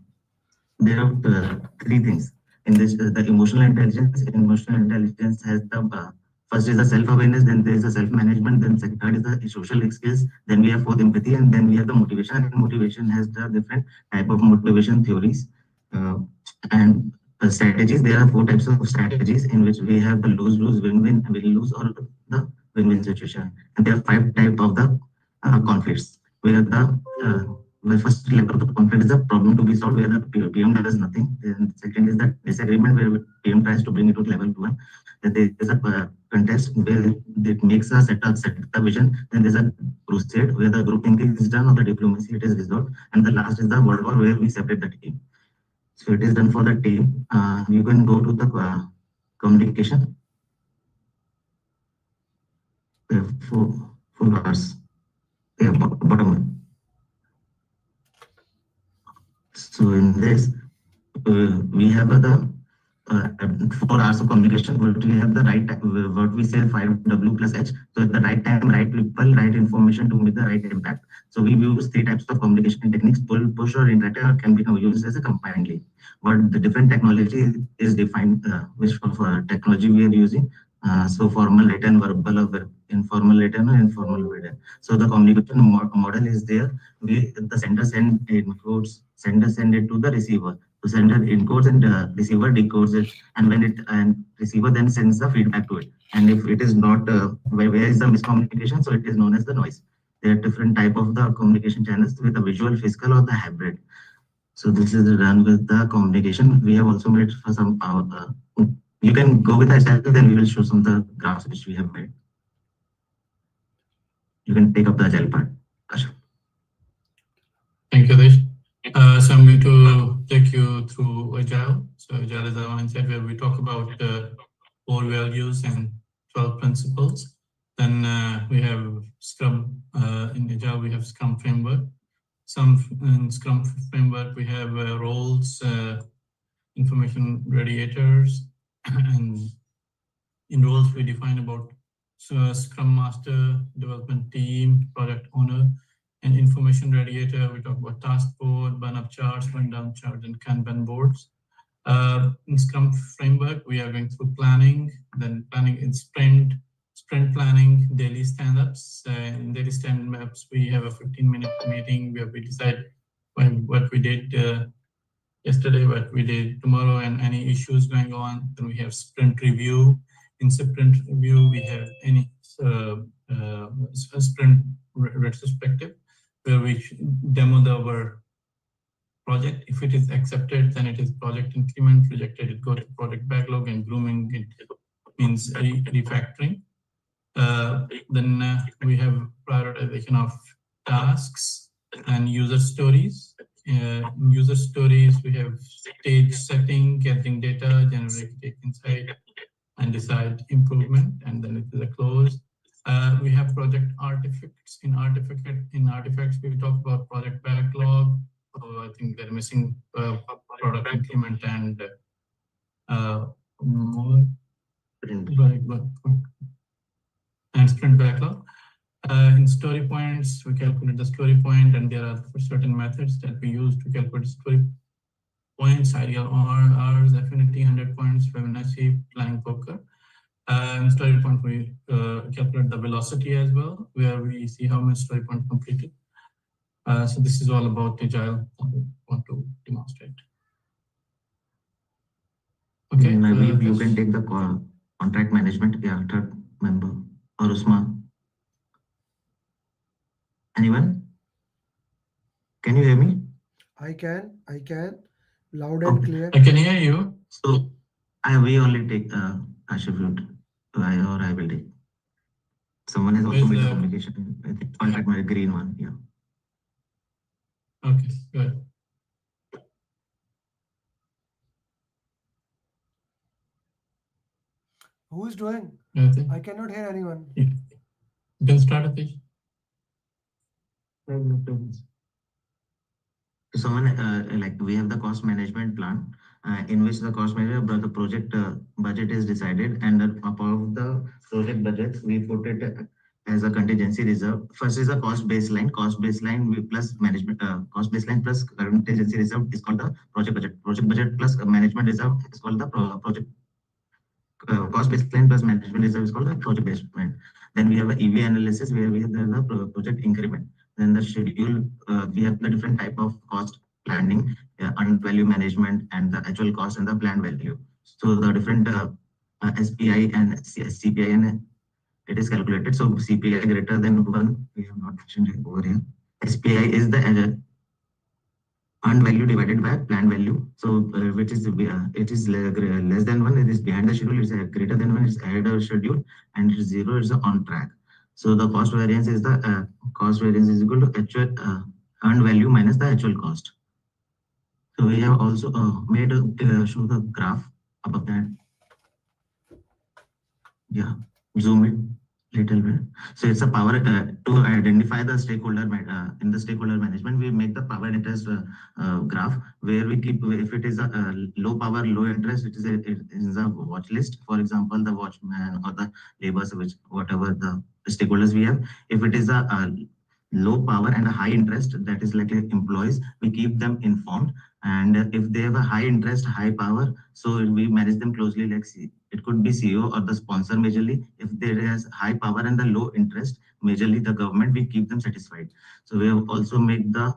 3 things in this: the emotional intelligence. Emotional intelligence has the first is the self-awareness, then there is the self-management, then third is the social skills, then we have 4th empathy, and then we have the motivation. And motivation has the different type of motivation theories and strategies. There are 4 types of strategies in which we have the lose-lose, win-win, win-lose, or the win-win situation. And there are 5 types of the conflicts, where the first level of the conflict is the problem to be solved, where the PM does nothing. Then second is the disagreement, where PM tries to bring it to level 1. Then there is a contest where it makes a set the vision. Then there's a crusade, where the group thinking is done or the diplomacy it is resolved. And the last is the world war, where we separate the team. So it is done for the team. You can go to the communication. 4 hours. Yeah, bottom one. So in this, we have the 4 hours of communication. But we have the right, what we say 5W plus H. So at the right time, right people, right information to make the right impact. So we use 3 types of communication techniques: pull, push, or interactive, or can be used as a combinedly. But the different technology is defined, which for technology we are using. So formal, written, verbal, or informal, written, or informal, written. So the communication model is there. The sender send encodes, sender send it to the receiver. So sender encodes and receiver decodes it, and when receiver then sends the feedback to it. And if it is not, where is the miscommunication? So it is known as the noise. There are different type of the communication channels with the visual, physical, or the hybrid. So this is done with the communication. We have also made for some you can go with the example, then we will show some of the graphs which we have made. You can take up the agile part. Ashok. Thank you, Dish. So I'm going to take you through Agile. So Agile is our mindset where we talk about 4 values and 12 principles. Then we have Scrum. In Agile, we have Scrum framework. In Scrum framework, we have roles, information radiators, and in roles we define about Scrum Master, development team, product owner. And information radiator, we talk about task board, burn-up charts, burn-down charts, and Kanban boards. In Scrum framework, we are going through planning, then planning in sprint planning, daily stand-ups. In daily stand-ups, we have a 15-minute meeting where we decide what we did yesterday, what we did tomorrow, and any issues going on. Then we have sprint review. In sprint review, we have any sprint retrospective, where we demo our project. If it is accepted, then it is project increment. Rejected, it goes to project backlog, and grooming, it means refactoring. Then we have prioritization of tasks and user stories. In user stories, we have stage setting, getting data, generate insight, and decide improvement, and then it is a close. We have project artifacts. In artifacts, we talk about project backlog. So I think they're missing product increment and more. And sprint backlog. In story points, we calculate the story point, and there are certain methods that we use to calculate story points: ideal hours, affinity, 100 points, Fibonacci, planning poker. In story point, we calculate the velocity as well, where we see how much story point completed. So this is all about Agile I want to demonstrate. Okay. Maybe you can take the contract management. Yeah, third member or Usman. Anyone? Can you hear me? I can. Loud and clear. I can hear you. So we only take Kashif route. I will take. Someone has also made the communication. I think contact my green one. Yeah. Okay, good. Who is doing? Nothing. I cannot hear anyone. You can start a page. So someone like we have the cost management plan in which the cost manager the project budget is decided, and above the project budget we put it as a contingency reserve. First is a cost baseline. Cost baseline plus management cost baseline plus contingency reserve is called the project budget. Project budget plus management reserve is called the project cost baseline plus management reserve is called the project baseline. Then we have a EV analysis where we have the project increment. Then the schedule, we have the different type of cost planning, earned value management, and the actual cost and the planned value. So the different SPI and CPI, and it is calculated. So CPI greater than 1, we have not mentioned it over here. SPI is the earned value divided by planned value. So which is it is less than 1, it is behind the schedule. It's greater than 1, it's ahead of schedule, and it is 0, it's on track. So the cost variance is the cost variance is equal to actual earned value minus the actual cost. So we have also made show the graph above that. Yeah, zoom it little bit. So it's a power to identify the stakeholder in the stakeholder management. We make the power interest graph where we keep, if it is a low power, low interest, it is a watch list. For example, the watchman or the laborers, which whatever the stakeholders we have. If it is a low power and a high interest, that is like employees, we keep them informed. And if they have a high interest, high power, so we manage them closely. Like it could be CEO or the sponsor majorly. If there is high power and the low interest, majorly the government, we keep them satisfied. So we have also made the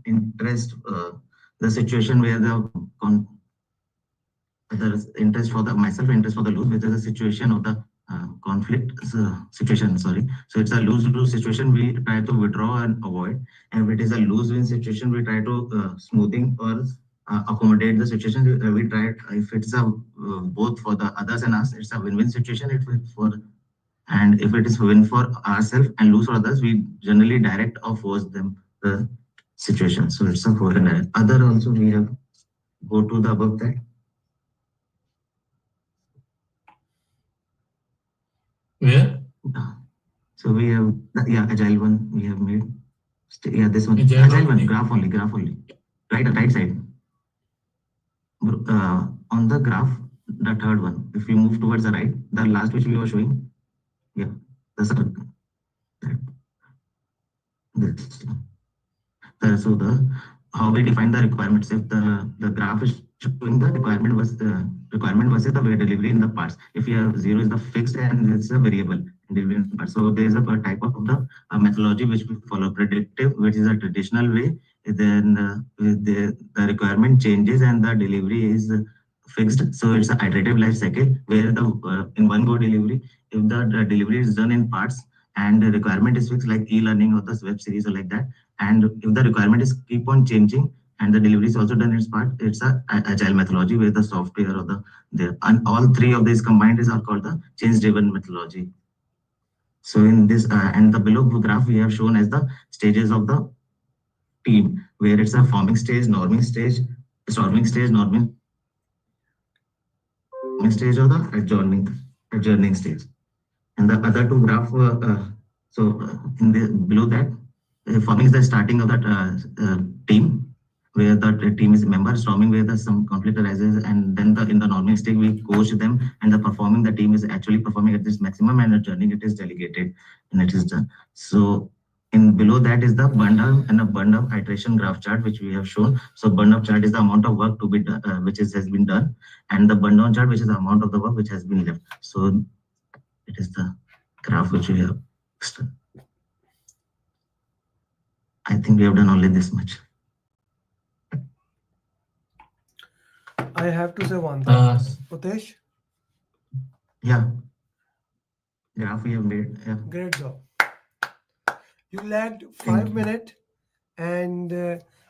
interest, the situation where the interest for the myself, interest for the lose, which is a situation of the conflict situation, sorry. So it's a lose-lose situation, we try to withdraw and avoid. And if it is a lose-win situation, we try to smoothing or accommodate the situation. We try, if it's a both for the others and us, it's a win-win situation. And if it is win for ourselves and lose for others, we generally direct or force them the situation. So it's a for and other also we have go to the above that. Where? So we have agile one we have made. Yeah, this one agile one, graph only. Right side. On the graph, the third one. If we move towards the right, the last which we were showing. Yeah, the circle. This. So the how we define the requirements. If the graph is showing the requirement versus the delivery in the parts. If you have 0 is the fixed and it's a variable delivery in parts. So there is a type of the methodology which we follow, predictive, which is a traditional way. Then the requirement changes and the delivery is fixed. So it's an iterative life cycle where the in one go delivery, if the delivery is done in parts and the requirement is fixed, like e-learning or the web series or like that, and if the requirement is keep on changing and the delivery is also done in its part, it's a agile methodology where the software or and all three of these combined are called the change-driven methodology. So in this and the below graph we have shown as the stages of the team, where it's a forming stage, norming stage, storming stage, norming stage, or the adjourning stage. And the other two graph, in the below that, forming is the starting of that team, where the team is member, storming where some conflict arises, and then in the norming stage we coach them, and the performing, the team is actually performing at this maximum, and adjourning it is delegated and it is done. So in below that is the burn down and a burn down iteration graph chart which we have shown. So burn up chart is the amount of work to be done, which has been done, and the burn down chart which is the amount of the work which has been left. So it is the graph which we have. I think we have done only this much. I have to say one thing. Utesh, Yeah. Graph we have made. Yeah. great job. You lagged 5 minutes and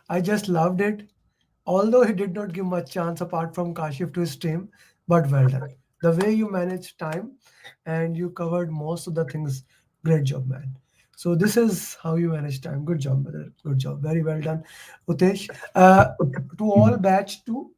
I just loved it. Although he did not give much chance apart from Kashif to his team, but well done. The way you managed time and you covered most of the things, great job, man. So this is how you manage time. Good job, brother. Good job. Very well done, Utesh. To all batch 2,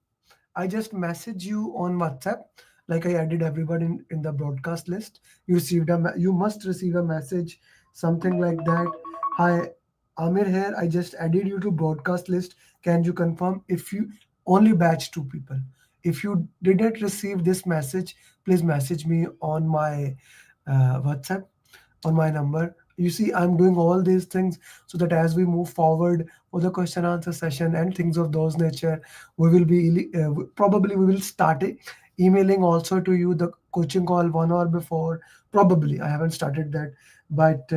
I just message you on WhatsApp, like I added everybody in the broadcast list. You must receive a message, something like that. Hi, Amir here. I just added you to broadcast list. Can you confirm? If you only batch 2 people. If you didn't receive this message, please message me on my WhatsApp, on my number. You see, I'm doing all these things so that as we move forward for the question answer session and things of those nature, we will be probably we will start emailing also to you the coaching call 1 hour before. Probably I haven't started that, but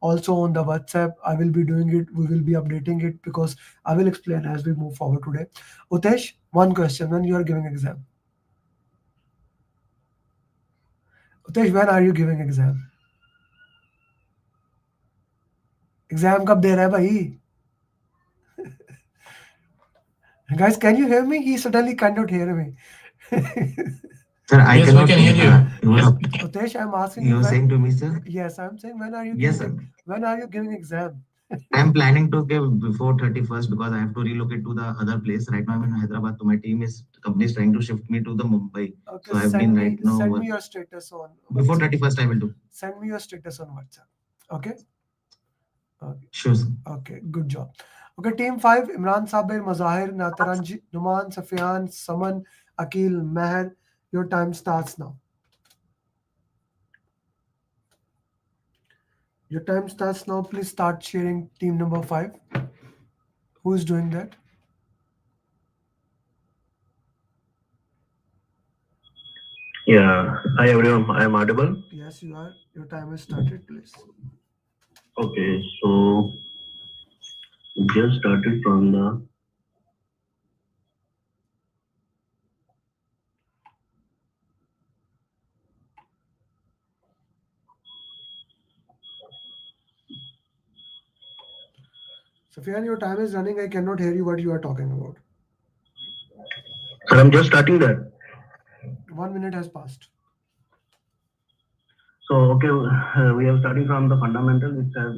also on the WhatsApp I will be doing it. We will be updating it because I will explain as we move forward today. Utesh, one question: when you are giving exam? Utesh, when are you giving exam? Exam कब दे रहा है भाई? Guys, can you hear me? He suddenly cannot hear me. Sir, I Yes, we cannot can hear you. Utesh, I'm asking You you. were saying to me, sir? Yes, I'm saying when are you Yes, giving? sir. When are you giving exam? I'm planning to give before 31st because I have to relocate to the other place. Right now I'm in Hyderabad, so my company is trying to shift me to the Mumbai. Okay, So I've been right now. send me your status on. Before WhatsApp. 31st, I will do. Send me your status on WhatsApp. Okay. Okay. Sure, sir. Okay. Good job. Okay, team 5: Imran Sabir, Mazahir, Nataranji, Numan, Safian, Saman, Akil, Meher. Your time starts now. Your time starts now. Please start sharing team number 5. Who is doing that? Yeah. Hi everyone. I am audible. Yes, you are. Your time has started, please. Okay. So just started from the. Safian, your time is running. I cannot hear you what you are talking about. Sir, I'm just starting that. 1 minute has passed. So okay, we are starting from the fundamental, which has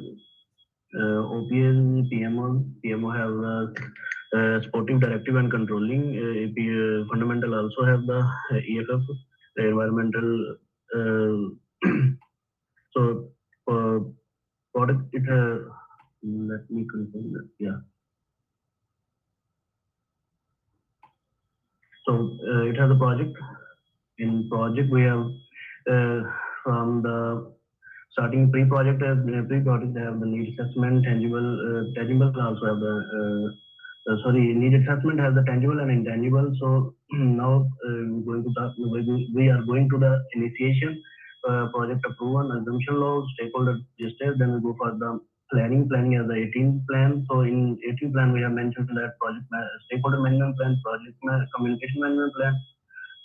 OPS, PMO have sporting directive and controlling. Fundamental also have the EFF, the environmental. So product it let me confirm that. Yeah. So it has a project. In project we have from the starting pre-project they have the need assessment, tangible also have the need assessment has the tangible and intangible. So now we are going to the initiation, project approval, assumption law, stakeholder register. Then we go for the planning as the 18 plan. So in 18 plan we have mentioned that stakeholder management plan, project communication management plan,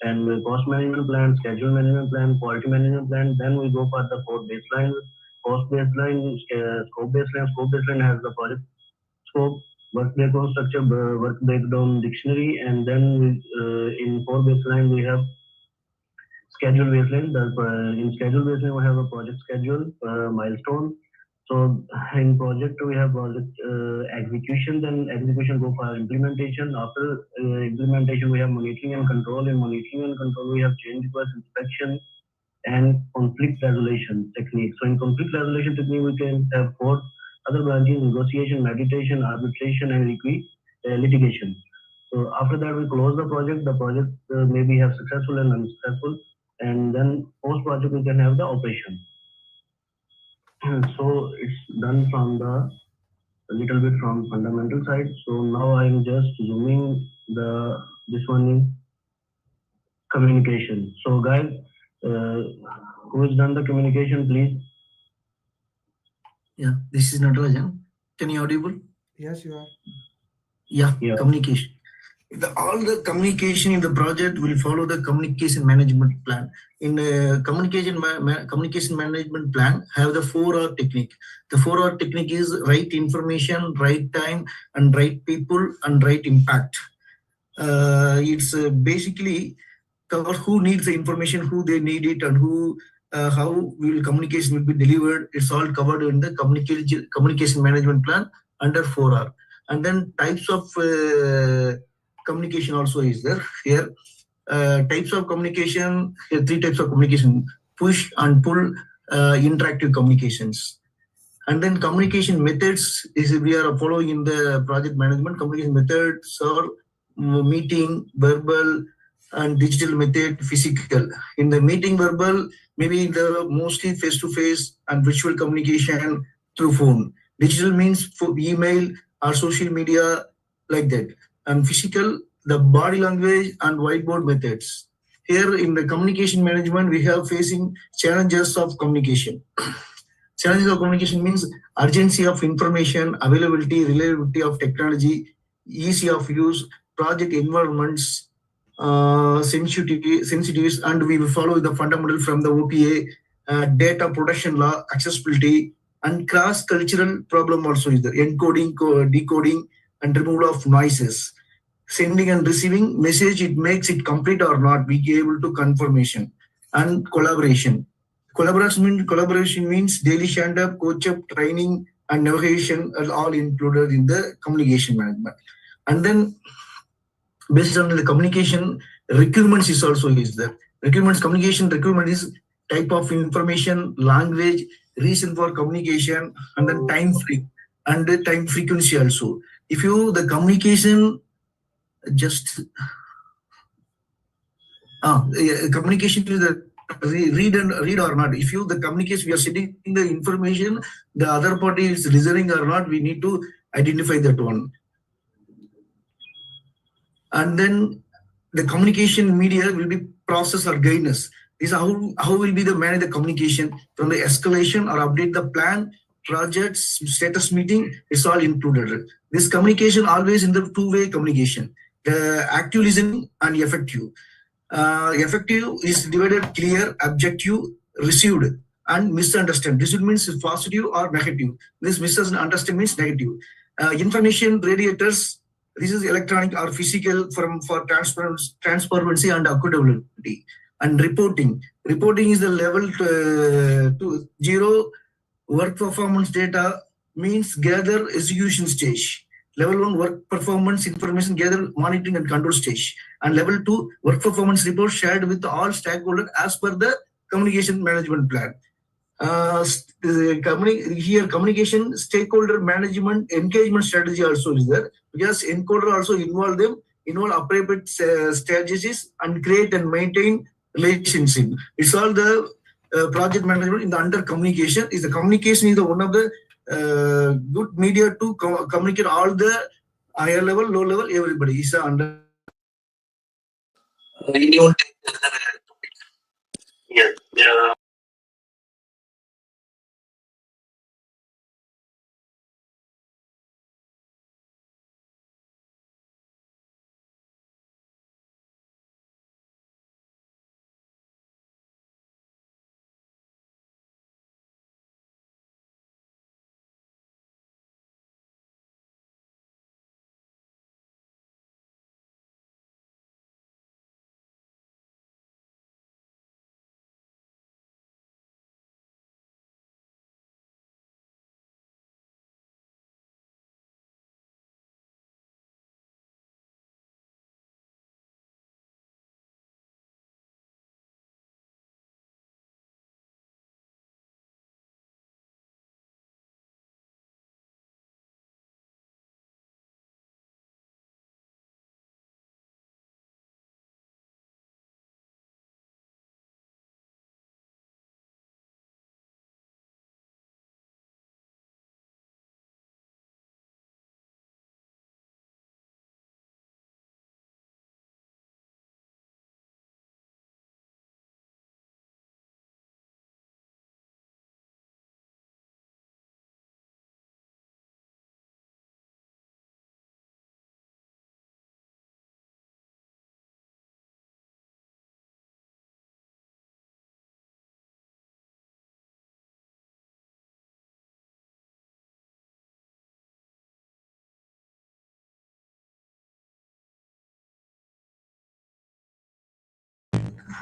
and cost management plan, schedule management plan, quality management plan. Then we go for the 4 baseline, cost baseline, scope baseline. Scope baseline has the project scope, work breakdown structure, work breakdown dictionary, and then in 4 baseline we have schedule baseline. In schedule baseline we have a project schedule, milestone. So in project we have project execution, then execution go for implementation. After implementation we have monitoring and control. In monitoring and control we have change request, inspection, and conflict resolution technique. So in conflict resolution technique we can have 4 other branches: negotiation, mediation, arbitration, and litigation. So after that we close the project. The project maybe have successful and unsuccessful, and then post project we can have the operation. So it's done from a little bit from fundamental side. So now I'm just zooming this one in communication. So guys, who has done the communication, please? Yeah, this is Natarajan. Can you audible? Yes, you are. Yeah, Yeah. communication. all the communication in the project will follow the communication management plan. In communication management plan, have the 4R technique. The 4R technique is right information, right time, and right people, and right impact. It's basically cover who needs the information, who they need it, and who how will communication will be delivered. It's all covered in the communication management plan under 4R. And then types of communication also is there here. Types of communication, here 3 types of communication: push and pull, interactive communications. And then communication methods is we are following in the project management. Communication methods are meeting, verbal, and digital method, physical. In the meeting verbal, maybe the mostly face-to-face and virtual communication through phone. Digital means for email or social media, like that. And physical, the body language and whiteboard methods. Here in the communication management, we have facing challenges of communication. Challenges of communication means urgency of information, availability, reliability of technology, easy of use, project environments, sensitivities, and we will follow the fundamental from the OPA, data protection law, accessibility, and cross-cultural problem also is the encoding, decoding, and removal of noises. Sending and receiving message, it makes it complete or not, we be able to confirmation. And collaboration. Collaboration means daily stand-up, coach-up, training, and navigation are all included in the communication management. And then based on the communication, requirements is also is there. Requirements, communication requirement is type of information, language, reason for communication, and then time frame and the time frequency also. If you the communication just communication is the read or not. If you the communication, we are sending the information, the other party is listening or not, we need to identify that one. And then the communication media will be process or guidance. This is how will be the manage the communication from the escalation or update the plan, projects, status meeting, it's all included. This communication always in the two-way communication. The active listening and effective. Effective is divided clear, objective, received, and misunderstand. This means positive or negative. This misunderstand means negative. Information radiators, this is electronic or physical for transparency and accountability. And reporting. Reporting is the level to 0 work performance data means gather execution stage. Level 1 work performance information gather monitoring and control stage. And level 2 work performance report shared with all stakeholders as per the communication management plan. Here communication stakeholder management engagement strategy also is there, because encoder also involve appropriate strategies and create and maintain relationship. It's all the project management in the under communication. Is the communication is the one of the good media to communicate all the higher level, low level, everybody is under. Yeah.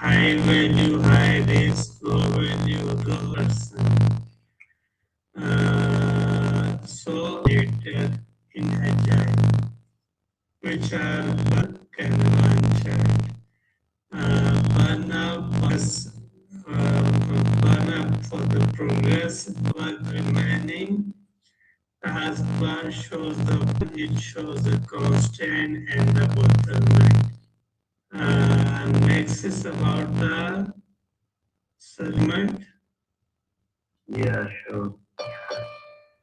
high value, high risk, low value, low risk. So later in Agile, which are work and one burn up was burn up for the progress, work remaining. Task bar shows it shows the constant and the bottleneck. Next is about the segment. Yeah, sure.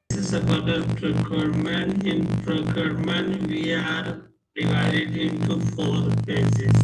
This is about the procurement. In procurement, we are divided into 4 phases.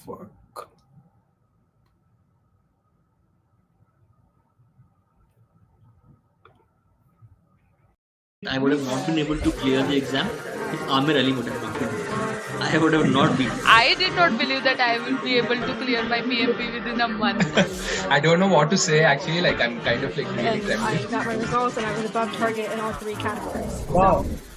work. I would have not been able to clear the exam if Amir Ali would have not been there. I would have not been. I did not believe that I will be able to clear my PMP within a month. I don't know what to say actually, like I'm kind of like really I trembling. got my results and I was above target in all 3 categories. Wow. So